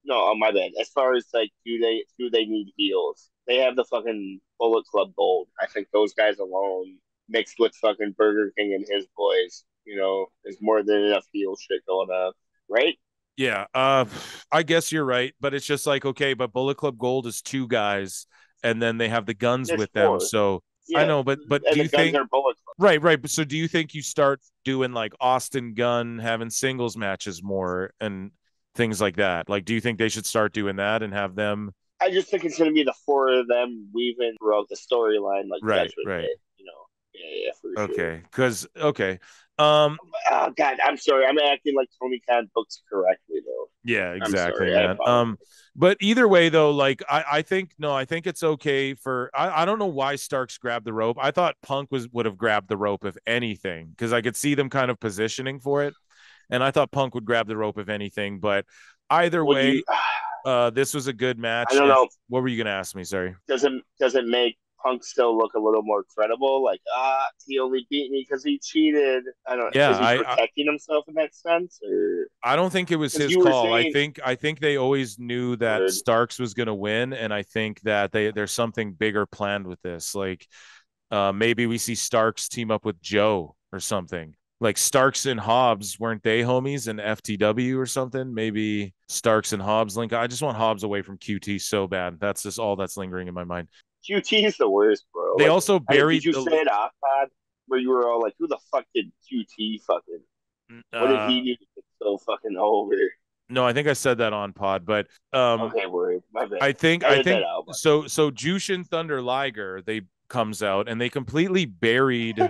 no. Oh my bad. As far as like, do they need heels? They have the fucking Bullet Club Gold. I think those guys alone, mixed with fucking Burger King and his boys, there's more than enough heel shit going on, right? yeah, I guess you're right, but it's just like okay, but Bullet Club Gold is two guys, and then they have the guns There's with them. four. So I Yeah, know, but and do the you guns think are Bullet Club. right? But so do you think you start doing like Austin Gunn having singles matches more and things like that? Like, do you think they should start doing that and have them? I just think it's gonna be the four of them weaving throughout the storyline. Like Right, that's what right. yeah, for sure. Okay, because okay, um, Oh God, I'm sorry. I'm acting like Tony Khan books correctly though. yeah, I'm exactly, sorry. I man. apologize. But either way, though, like I think no, I think it's okay for I don't know why Starks grabbed the rope. I thought Punk would have grabbed the rope if anything, because I could see them kind of positioning for it, and I thought Punk would grab the rope if anything. But either Would way, you? this was a good I match. don't And know. what were you gonna ask me? Sorry. Does it make Punk still look a little more credible? Like, he only beat me because he cheated. I don't. Yeah, Is he protecting himself in that sense, or I don't think it was because his you were call. saying? I think they always knew that Word. Starks was going to win, and I think that there's something bigger planned with this. Like maybe we see Starks team up with Joe or something. Like Starks and Hobbs weren't they homies in FTW or something? Maybe Starks and Hobbs link. I just want Hobbs away from QT so bad. That's just all that's lingering in my mind. QT is the worst, bro. They Like, also did buried you say the it off pod where you were all like, "Who the fuck did QT fucking? What did uh he do to get so fucking over?" no, I think I said that on pod, but Okay, word. My bad. I Edit that think out. so Jushin Thunder Liger they comes out and they completely buried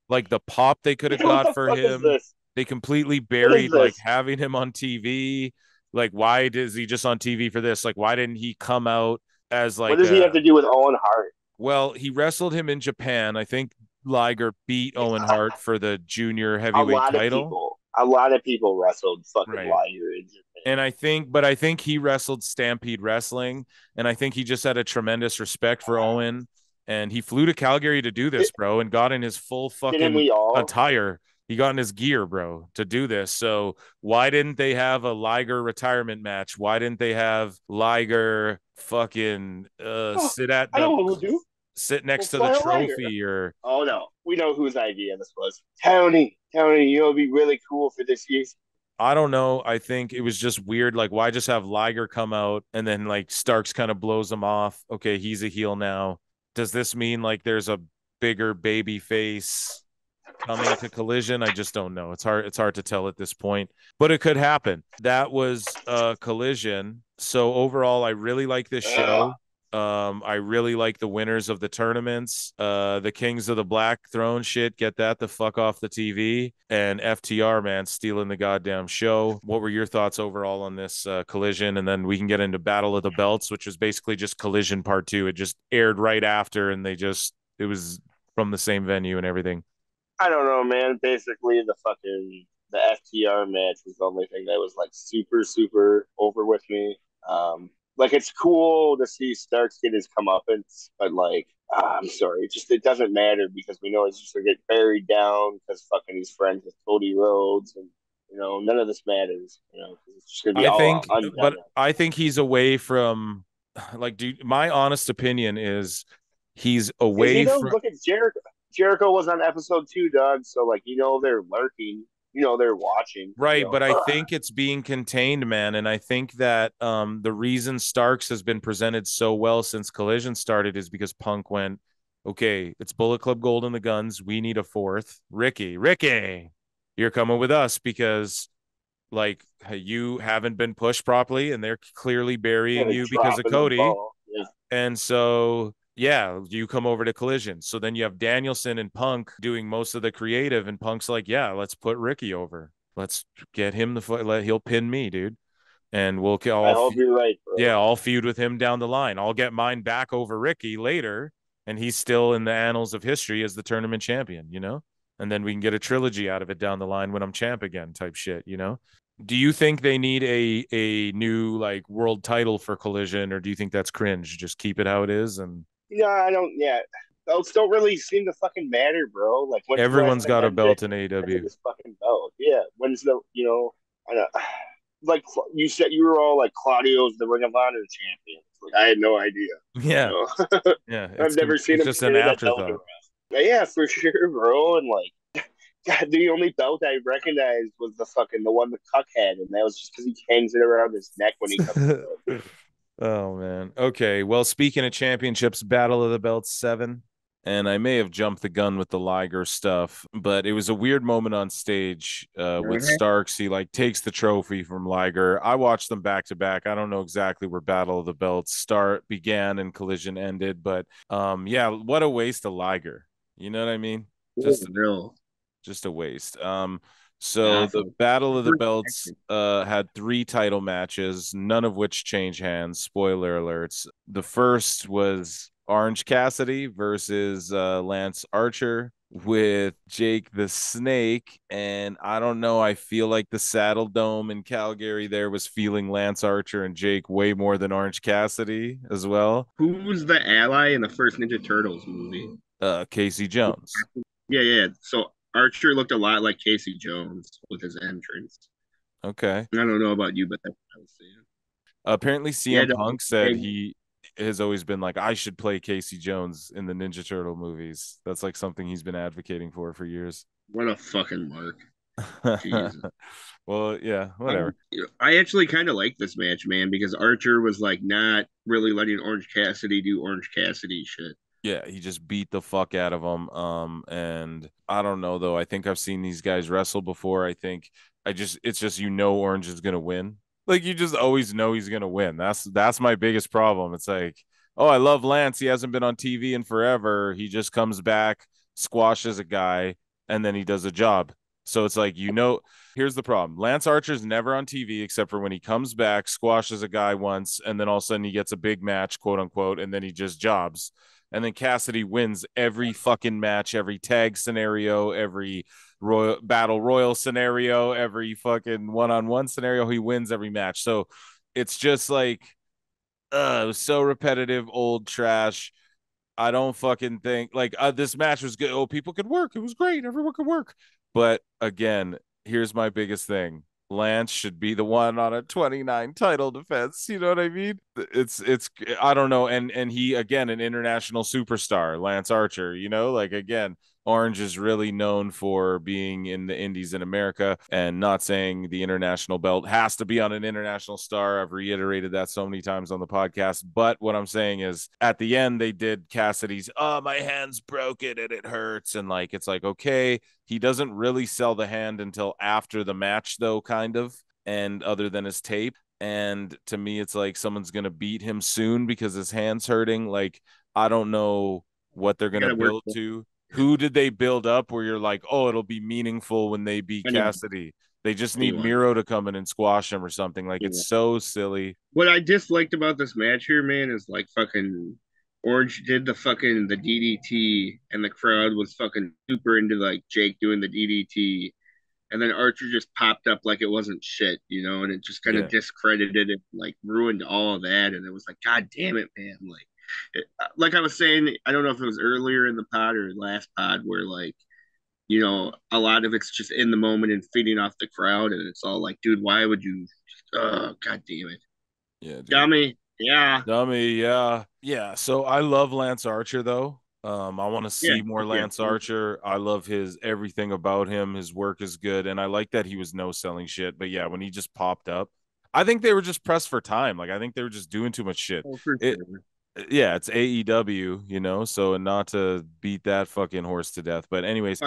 like the pop they could have What got the for fuck is him. this? They completely What is buried like this? having him on TV. Like why is he just on TV for this? Like why didn't he come out as What like does he have a to do with Owen Hart? well, he wrestled him in Japan. I think Liger beat Owen Hart for the junior heavyweight title. A lot of people wrestled fucking Right. Liger in And Japan. I think he wrestled Stampede Wrestling, and I think he just had a tremendous respect for Owen, and he flew to Calgary to do this, bro, and got in his full Didn't fucking we all? attire. He got in his gear, bro, to do this. So why didn't they have a Liger retirement match? Why didn't they have Liger fucking Oh, sit at I the know what we'll do. sit We'll next to the fly a Liger. trophy or Oh no, we know whose idea this was. Tony, you know, it'd be really cool for this year's. I don't know. I think it was just weird. Like, why just have Liger come out and then like Starks kind of blows him off? Okay, he's a heel now. Does this mean like there's a bigger baby face coming to Collision? I just don't know. It's hard to tell at this point, but it could happen. That was Collision. So overall, I really like this show. I really like the winners of the tournaments. The Kings of the Black Throne shit, get that the fuck off the TV. And FTR, man, stealing the goddamn show. What were your thoughts overall on this Collision? And then we can get into Battle of the Belts, which was basically just Collision Part 2. It just aired right after, and it was from the same venue and everything. I don't know, man. Basically, the FTR match was the only thing that was like super, super over with me. Like it's cool to see Starks get his comeuppance, but like, I'm sorry, it doesn't matter because we know he's just gonna get buried down because fucking he's friends with Cody Rhodes, and none of this matters. It's just gonna be all undone. But I think he's away from, like, dude. My honest opinion is he's away from. Look at Jericho. Jericho was on episode 2, Doug. So like, they're lurking. They're watching. Right, but I think it's being contained, man. And I think that the reason Starks has been presented so well since Collision started is because Punk went, okay, it's Bullet Club Gold in the guns. We need a fourth. Ricky, you're coming with us because, like, you haven't been pushed properly, and they're clearly burying you because of Cody. Yeah. And so, yeah, you come over to Collision. So then you have Danielson and Punk doing most of the creative, and Punk's like, yeah, let's put Ricky over. Let's get him he'll pin me, dude. And I hope you're right, bro. Yeah, I'll feud with him down the line. I'll get mine back over Ricky later, and he's still in the annals of history as the tournament champion, And then we can get a trilogy out of it down the line when I'm champ again, type shit, Do you think they need a new like world title for Collision, or do you think that's cringe? Just keep it how it is and I don't. Yeah, belts don't really seem to fucking matter, bro. Like everyone's got a belt in AEW. This fucking belt, yeah. When's the I don't, like you said, you were all like Claudio's the Ring of Honor champion. Like I had no idea. Yeah, yeah. I've never seen him. Just an afterthought. Yeah, for sure, bro. And like, God, the only belt I recognized was the one the Cuck had, and that was just because he hangs it around his neck when he comes. Oh man. Okay. Well, speaking of championships, Battle of the Belts 7. And I may have jumped the gun with the Liger stuff, but it was a weird moment on stage with Starks. He like takes the trophy from Liger. I watched them back to back. I don't know exactly where Battle of the Belts began and Collision ended, but yeah, what a waste of Liger. You know what I mean? Just a waste. So the Battle of the Belts had 3 title matches, none of which change hands. Spoiler alerts. The first was Orange Cassidy versus Lance Archer with Jake the Snake. And I don't know, I feel like the Saddle Dome in Calgary there was feeling Lance Archer and Jake way more than Orange Cassidy as well. Who was the ally in the first Ninja Turtles movie? Casey Jones. Yeah. So Archer looked a lot like Casey Jones with his entrance. Okay. I don't know about you, but that's what I was saying. Apparently CM Punk said he has always been like, I should play Casey Jones in the Ninja Turtle movies. That's like something he's been advocating for years. What a fucking mark. Well, yeah, whatever. I actually kind of like this match, man, because Archer was like not really letting Orange Cassidy do Orange Cassidy shit. Yeah, he just beat the fuck out of him. And I don't know though. I think I've seen these guys wrestle before. I think it's just Orange is gonna win. Like you just always know he's gonna win. That's my biggest problem. It's like, oh, I love Lance. He hasn't been on TV in forever. He just comes back, squashes a guy, and then he does a job. So it's like, here's the problem. Lance Archer's never on TV except for when he comes back, squashes a guy once, and then all of a sudden he gets a big match, quote unquote, and then he just jobs. And then Cassidy wins every fucking match, every tag scenario, every battle royal scenario, every fucking one-on-one scenario. He wins every match. So it's just like, it was so repetitive, old trash. I don't fucking think like this match was good. Oh, people could work. It was great. Everyone could work. But again, here's my biggest thing. Lance should be the one on a 29 title defense. You know what I mean? It's I don't know. And he, again, an international superstar, Lance Archer, like again, Orange is really known for being in the indies in America, and not saying the international belt has to be on an international star. I've reiterated that so many times on the podcast. But what I'm saying is at the end, they did Cassidy's, oh, my hand's broken and it hurts. And like, it's like, okay, he doesn't really sell the hand until after the match, though, kind of. And other than his tape. And to me, it's like someone's going to beat him soon because his hand's hurting. Like, I don't know what they're going to build to. Who did they build up where you're like, oh, it'll be meaningful when they beat Cassidy? They just need Miro to come in and squash him or something. Like, it's so silly. What I disliked about this match here, man, is like fucking Orange did the DDT, and the crowd was fucking super into like Jake doing the DDT. And then Archer just popped up like it wasn't shit, you know, and it just kind of discredited it, like ruined all of that. And it was like, God damn it, man. Like I was saying, I don't know if it was earlier in the pod or last pod where like, you know, a lot of it's just in the moment and feeding off the crowd. And it's all like, dude, why would you? Oh, God damn it. Yeah. Dude. Dummy. Yeah. Dummy. Yeah. Yeah. So I love Lance Archer, though. I want to see more Lance Archer. I love everything about him. His work is good. And I like that he was no selling shit. But yeah, when he just popped up, I think they were just pressed for time. Like, I think they were just doing too much shit. Oh, for sure. Yeah, it's AEW, you know, so not to beat that fucking horse to death. But anyways,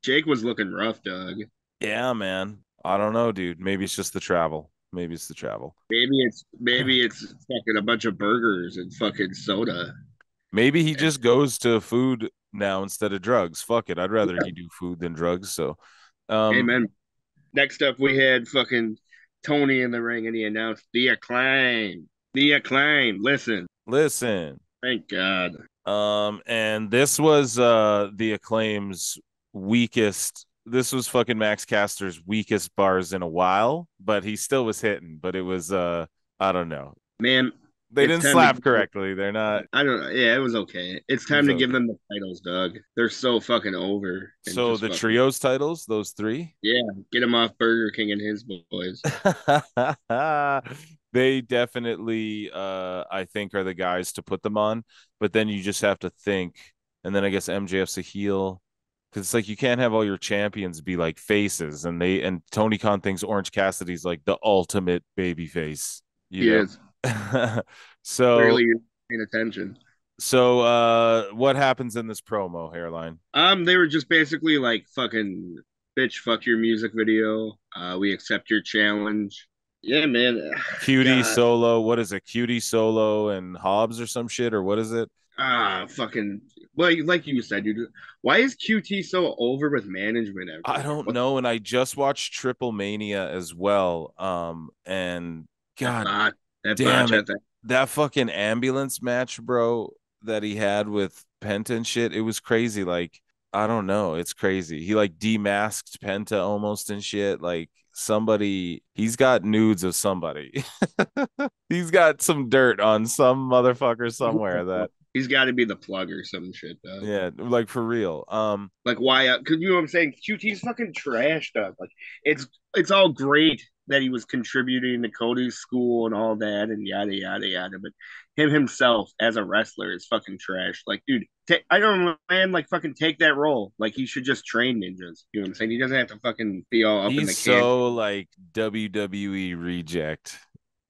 Jake was looking rough, Doug. Yeah, man. I don't know, dude. Maybe it's just the travel. Maybe it's fucking a bunch of burgers and fucking soda. Maybe he just goes to food now instead of drugs. Fuck it. I'd rather he do food than drugs. So, amen. Next up, we had fucking Tony in the ring, and he announced the Acclaim. The Acclaim. Listen. Thank God. And this was the Acclaim's weakest. This was fucking Max Caster's weakest bars in a while, but he still was hitting. But it was I don't know, man. They didn't slap correctly. They're not. I don't know. Yeah, it was okay. It's time to give them the titles, Doug. They're so fucking over. So the trios titles, those three? Yeah, get them off Burger King and his boys. They definitely, I think, are the guys to put them on. But then you just have to think. And then I guess MJF's a heel. Because it's like you can't have all your champions be like faces. And Tony Khan thinks Orange Cassidy's like the ultimate baby face. Yes. So clearly you're paying attention. So what happens in this promo, Hairline? They were just basically like, fucking bitch, fuck your music video. We accept your challenge. Yeah, man. Cutie Solo. What is it? Cutie Solo and Hobbs or some shit, or what is it? Fucking. Well, like you said, dude. Why is QT so over with management? I don't know. And I just watched TripleMania as well. And God damn it. That fucking ambulance match, bro, that he had with Penta and shit, it was crazy. Like, I don't know. It's crazy. He like demasked Penta almost and shit. Like, he's got nudes of somebody. He's got some dirt on some motherfucker somewhere that he's got to be the plug or some shit, though. Yeah, like for real. Like why? Because you know what I'm saying. QT's fucking trash, Doug. Like it's all great that he was contributing to Cody's school and all that and yada yada yada, but him himself as a wrestler is fucking trash. Like, dude, I don't know, man. Like, fucking take that role. Like, he should just train ninjas. You know what I'm saying? He doesn't have to fucking be all up in the can. He's so like WWE reject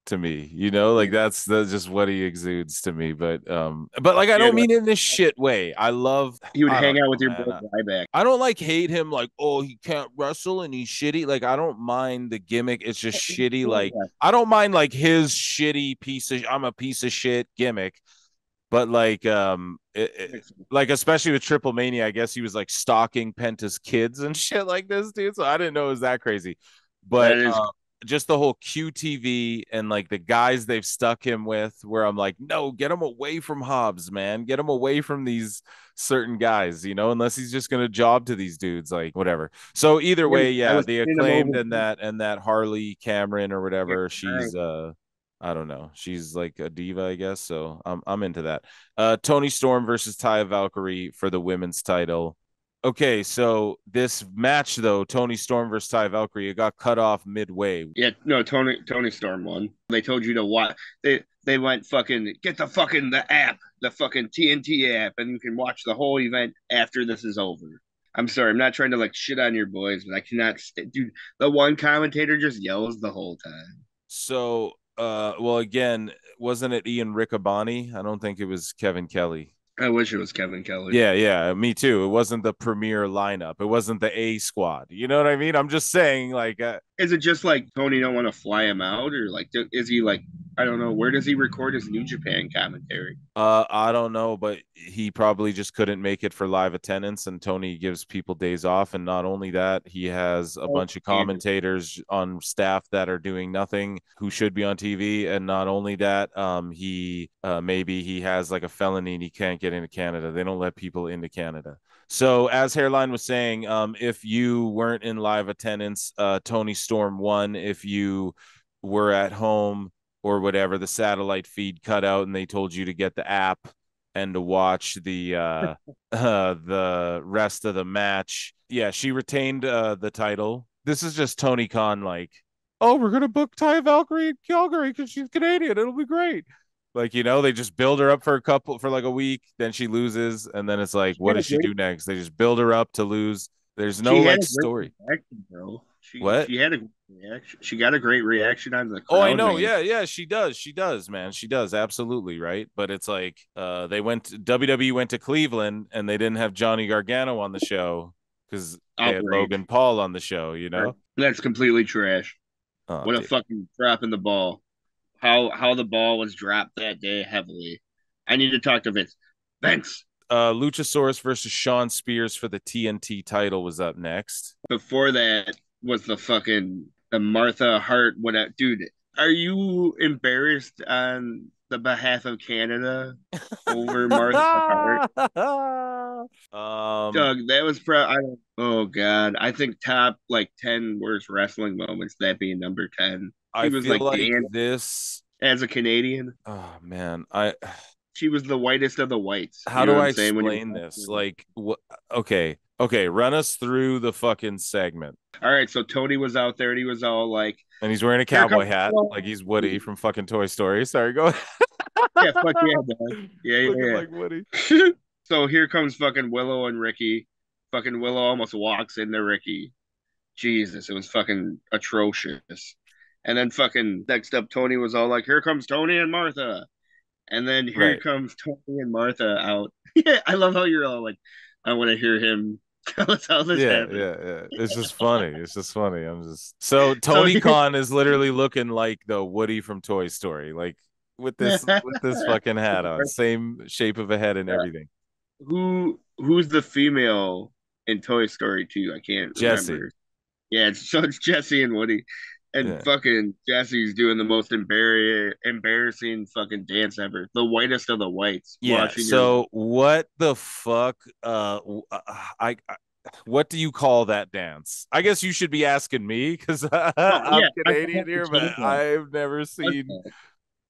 to me, you know, like that's just what he exudes to me. But like, I don't mean in this shit way. I love you would hang out with your boy Ryback. I don't like hate him like, oh, he can't wrestle and he's shitty. Like, I don't mind the gimmick. It's just shitty. Like, I don't mind like his shitty I'm a piece of shit gimmick. But like, like especially with TripleMania, I guess he was like stalking Penta's kids and shit like this, dude. So I didn't know it was that crazy. But just the whole QTV and like the guys they've stuck him with, where I'm like, no, get him away from Hobbs, man. Get him away from these certain guys, you know, unless he's just gonna job to these dudes, like whatever. So either way, yeah, the Acclaimed and that Harley Cameron or whatever, she's I don't know, she's like a diva, I guess. So I'm into that. Toni Storm versus Taya Valkyrie for the women's title. Okay, so this match though, Toni Storm versus Taya Valkyrie, it got cut off midway. Yeah, no, Toni Storm won. They told you to watch. They went fucking get the app, the fucking TNT app, and you can watch the whole event after this is over. I'm sorry, I'm not trying to like shit on your boys, but I cannot dude, the one commentator just yells the whole time. So, well, again, wasn't it Ian Riccaboni? I don't think it was Kevin Kelly. I wish it was Kevin Kelly. Yeah, me too. It wasn't the premier lineup. It wasn't the A squad. You know what I mean? I'm just saying, like, is it just like Tony don't want to fly him out, or like is he like, I don't know, where does he record his New Japan commentary? I don't know, but he probably just couldn't make it for live attendance, and Tony gives people days off. And not only that, he has a bunch of commentators on staff that are doing nothing who should be on TV. And not only that, he maybe he has like a felony and he can't get into Canada. They don't let people into Canada. So as Hairline was saying, if you weren't in live attendance, Toni Storm won. If you were at home or whatever, the satellite feed cut out and they told you to get the app and to watch the rest of the match. Yeah, she retained the title. This is just Tony Khan like, oh, we're gonna book Taya Valkyrie in Calgary because she's Canadian. It'll be great. Like, you know, they just build her up for like a week, then she loses, and then it's like, what does she do next? They just build her up to lose. There's no like story. Reaction, bro. What? She had a reaction. She got a great reaction on the crowd. Oh, I know. Man. Yeah, she does, man. She does, absolutely, right? But it's like WWE went to Cleveland and they didn't have Johnny Gargano on the show because they had Logan Paul on the show, you know? That's completely trash. Oh, what a fucking drop in the ball. How the ball was dropped that day heavily. I need to talk to Vince. Vince. Luchasaurus versus Shawn Spears for the TNT title was up next. Before that was the Martha Hart. Dude, are you embarrassed on the behalf of Canada over Martha Hart? Doug, that was oh god, I think top like 10 worst wrestling moments. That being number 10. I was feel like this as a Canadian. Oh man, she was the whitest of the whites. How do I explain this? Like, okay, run us through the fucking segment. All right, so Tony was out there and he was all like, and he's wearing a cowboy hat, like he's Woody from fucking Toy Story. Sorry, go ahead. Yeah, fuck yeah, man. Yeah. Like Woody. So here comes fucking Willow and Ricky. Fucking Willow almost walks into Ricky. Jesus, it was fucking atrocious. And then fucking next up, Tony was all like, here comes Tony and Martha. And then here comes Tony and Martha out. Yeah, I love how you're all like, I want to hear him tell us how this happened. Yeah. It's just funny. So Tony Khan is literally looking like the Woody from Toy Story, like with this fucking hat on, same shape of a head and everything. Who's the female in Toy Story 2? I can't remember. Yeah, so it's Jesse and Woody. And fucking Jesse's doing the most embarrassing fucking dance ever. The whitest of the whites. Yeah. So what the fuck? What do you call that dance? I guess you should be asking me because I'm Canadian here, but I've never seen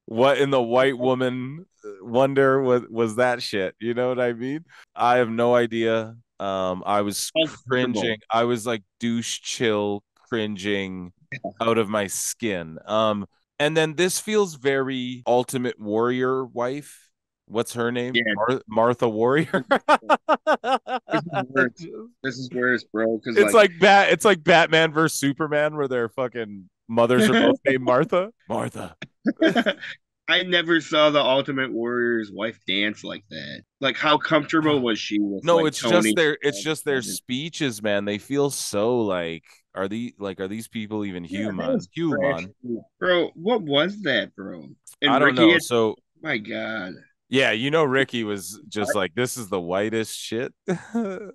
what in the white woman wonder was that shit. You know what I mean? I have no idea. I was cringing. I was like douche chill cringing out of my skin. And then this feels very Ultimate Warrior wife. What's her name? Yeah. Martha Warrior. This is worse, bro. Because it's like Batman versus Superman, where their fucking mothers are both named Martha. Martha. I never saw the Ultimate Warrior's wife dance like that. Like, how comfortable was she with? No, it's just their speeches, man. They feel so like. Are these people even human? Human, bro. What was that, bro? And I don't know. So, my God. Yeah, you know, Ricky was just like, this is the whitest shit. Yeah,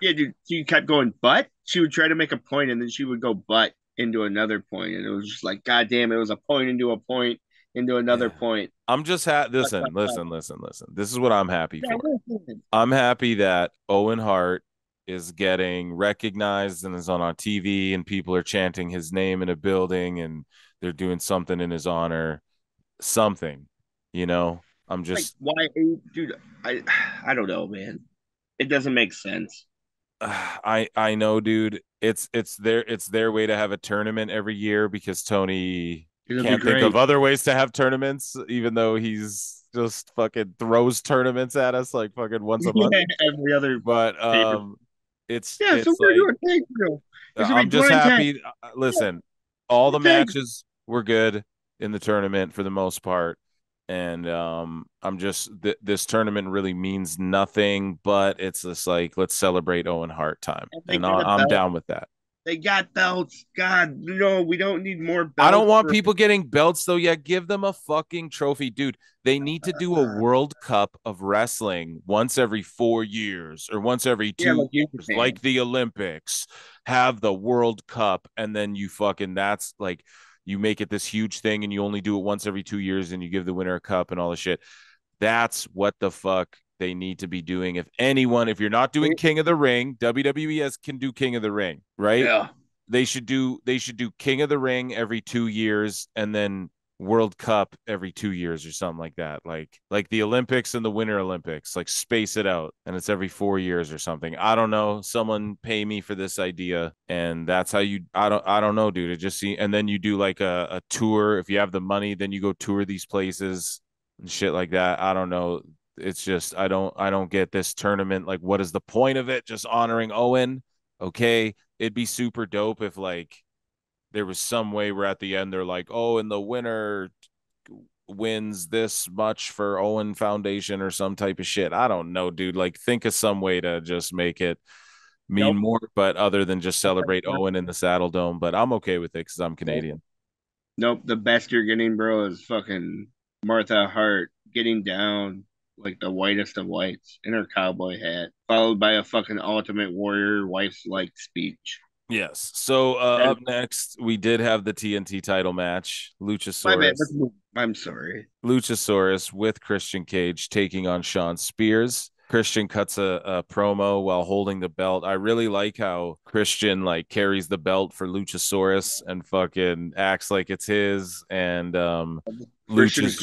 dude. She kept going, but she would try to make a point, and then she would go, but into another point, and it was just like, God damn, it was a point into a point into another point. I'm just listen. This is what I'm happy for. I'm happy that Owen Hart is getting recognized and is on TV and people are chanting his name in a building and they're doing something in his honor. Something, you know. I'm just like, why, dude? I don't know, man. It doesn't make sense. I know, dude. It's their way to have a tournament every year because Tony can't think of other ways to have tournaments, even though he's just fucking throws tournaments at us like fucking once a month. Every other but It's Yeah, so we're like doing tag show. It's gonna be I'm just blind tag. happy. Listen, all the Tag. matches were good in the tournament for the most part, and I'm just this tournament really means nothing, but it's just like let's celebrate Owen Hart time, And they and got a I'm belt. down with that. They got belts. God, no, we don't need more belts. I don't want people getting belts though. Yeah, give them a fucking trophy, dude. They need to do a World Cup of wrestling once every 4 years or once every 2 years, like the Olympics. Have the World Cup, and then you fucking that's like you make it this huge thing, and you only do it once every 2 years, and you give the winner a cup and all the shit. That's what the fuck they need to be doing. If anyone, if you're not doing King of the Ring, WWE can do King of the Ring, right? Yeah. They should do King of the Ring every 2 years, and then World Cup every 2 years or something like that. Like the Olympics and the Winter Olympics, like space it out, and it's every 4 years or something. I don't know. Someone pay me for this idea, and that's how you. I don't know, dude. It just see, and then you do like a tour. If you have the money, then you go tour these places and shit like that. I don't know. It's just I don't get this tournament. Like, what is the point of it? Just honoring Owen? Okay, it'd be super dope if like there was some way where at the end they're like, oh, and the winner wins this much for Owen Foundation or some type of shit. I don't know, dude. Like, think of some way to just make it mean more, but other than just celebrate Owen in the Saddle Dome. But I'm okay with it because I'm Canadian. Nope. The best you're getting, bro, is fucking Martha Hart getting down like the whitest of whites in her cowboy hat, followed by a fucking Ultimate Warrior wife's like speech. Yes. So up next, we did have the TNT title match. Luchasaurus. I'm sorry. Luchasaurus with Christian Cage taking on Shawn Spears. Christian cuts a promo while holding the belt. I really like how Christian like carries the belt for Luchasaurus and fucking acts like it's his. And Lucha's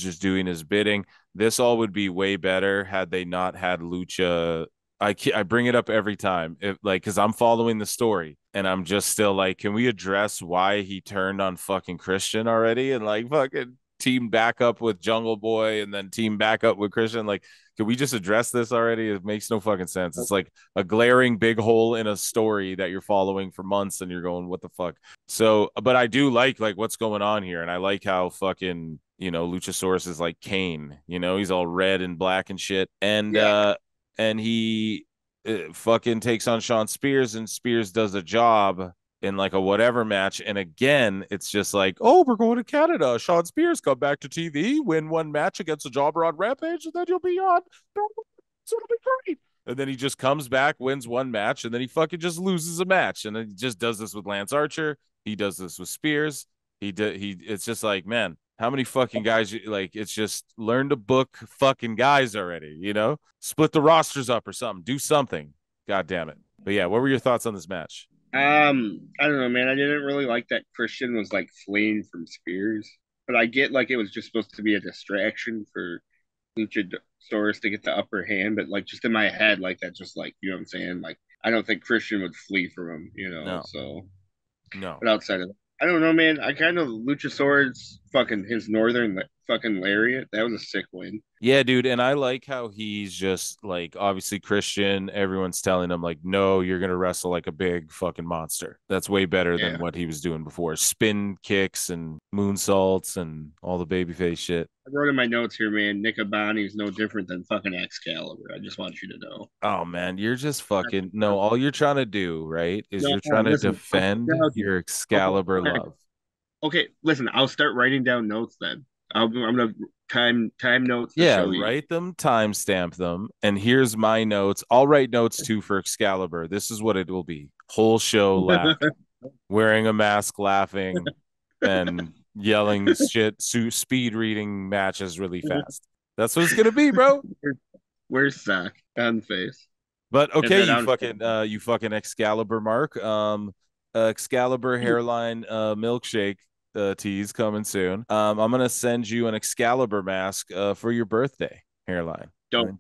just doing his bidding. This all would be way better had they not had Lucha. I bring it up every time, because I'm following the story and I'm just still like, can we address why he turned on fucking Christian already and like fucking team back up with Jungle Boy and then team back up with Christian? Like, can we just address this already? It makes no fucking sense. It's like a glaring big hole in a story that you're following for months and you're going, what the fuck? So, but I do like what's going on here, and I like how fucking Luchasaurus is like Kane. He's all red and black and shit, and he fucking takes on Shawn Spears, and Spears does a job in like a whatever match. And again, it's just like, oh, we're going to Canada. Shawn Spears come back to TV, win one match against a jobber on Rampage, and then you'll be on. So it'll be great. And then he just comes back, wins one match, and then he fucking just loses a match. And then he just does this with Lance Archer. He does this with Spears. It's just like, man, how many fucking guys like? It's just learn to book fucking guys already, split the rosters up or something, do something. God damn it. But yeah, what were your thoughts on this match? I don't know, man. I didn't really like that Christian was like fleeing from Spears, but I get like it was just supposed to be a distraction for Luchasaurus to get the upper hand. But like just in my head, like that, just like what I'm saying. Like I don't think Christian would flee from him, No. So no. But outside of that, I don't know, man. I kind of Luchasaurus fucking his northern fucking lariat. That was a sick win. Yeah, dude. And I like how he's just like, obviously Christian, everyone's telling him like, no, you're going to wrestle like a big fucking monster. That's way better than what he was doing before. Spin kicks and moonsaults and all the babyface shit. I wrote in my notes here, man, Nick Abani is no different than fucking Excalibur. I just want you to know. Oh, man, you're just fucking, no, all you're trying to do, right, is you're trying to defend your Excalibur love. Okay, listen, I'll start writing down notes then. I'm gonna time notes. Yeah, write them, timestamp them, and here's my notes. I'll write notes too for Excalibur. This is what it will be: whole show laughing, wearing a mask, laughing, and yelling shit. Speed reading matches really fast. That's what it's gonna be, bro. Where's Zach on face? But okay, you fucking Excalibur mark. Excalibur hairline milkshake tease coming soon. I'm gonna send you an Excalibur mask for your birthday hairline. Don't.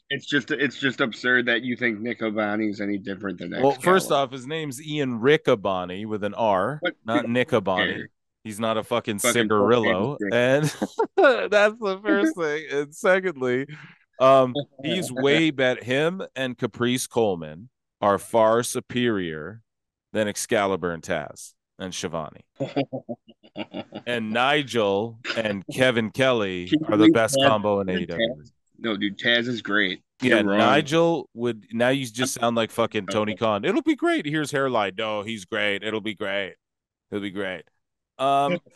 It's just absurd that you think Nick Abani is any different than Excalibur. Well, first off, his name's Ian Riccaboni with an R, not Nick Abani. He's not a fucking cigarillo, and that's the first thing. And secondly, He's way better. Him and Caprice Coleman are far superior than Excalibur and Taz and Shivani. And Nigel and Kevin Kelly are the best combo in AEW. No, dude, Taz is great. Yeah, Nigel would. Now you just sound like fucking Tony Khan. It'll be great. Here's hairline. No, he's great. It'll be great. It'll be great.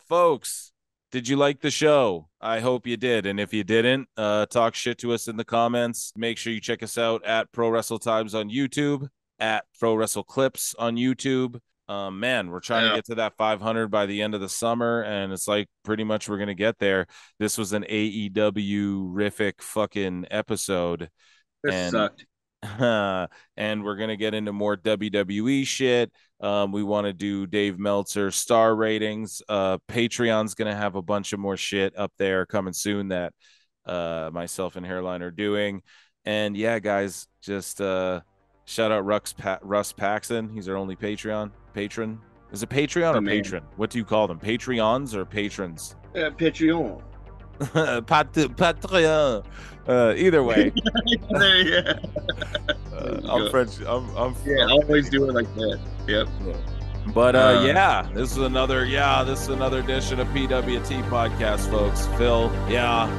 Folks, did you like the show? I hope you did. And if you didn't, talk shit to us in the comments. Make sure you check us out at Pro Wrestle Times on YouTube, at Pro Wrestle Clips on YouTube. Man, we're trying to get to that 500 by the end of the summer, and it's like pretty much we're gonna get there. This was an AEW-rific fucking episode. This sucked. And we're gonna get into more WWE shit. We want to do Dave Meltzer star ratings. Patreon's gonna have a bunch of more shit up there coming soon that myself and Hairline are doing. And yeah, guys, just shout out Russ Paxton. He's our only patron. Is it Patreon or patron? What do you call them? Patreons or patrons? Patreon. Patreon. Either way. I'm French. I'm yeah, I always do it like that. Yep. But this is another edition of PWT podcast, folks. Phil,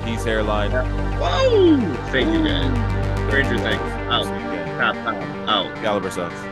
he's Hairline. Whoa! Thank you, guys. Stranger Things out. Top out. Caliber sucks.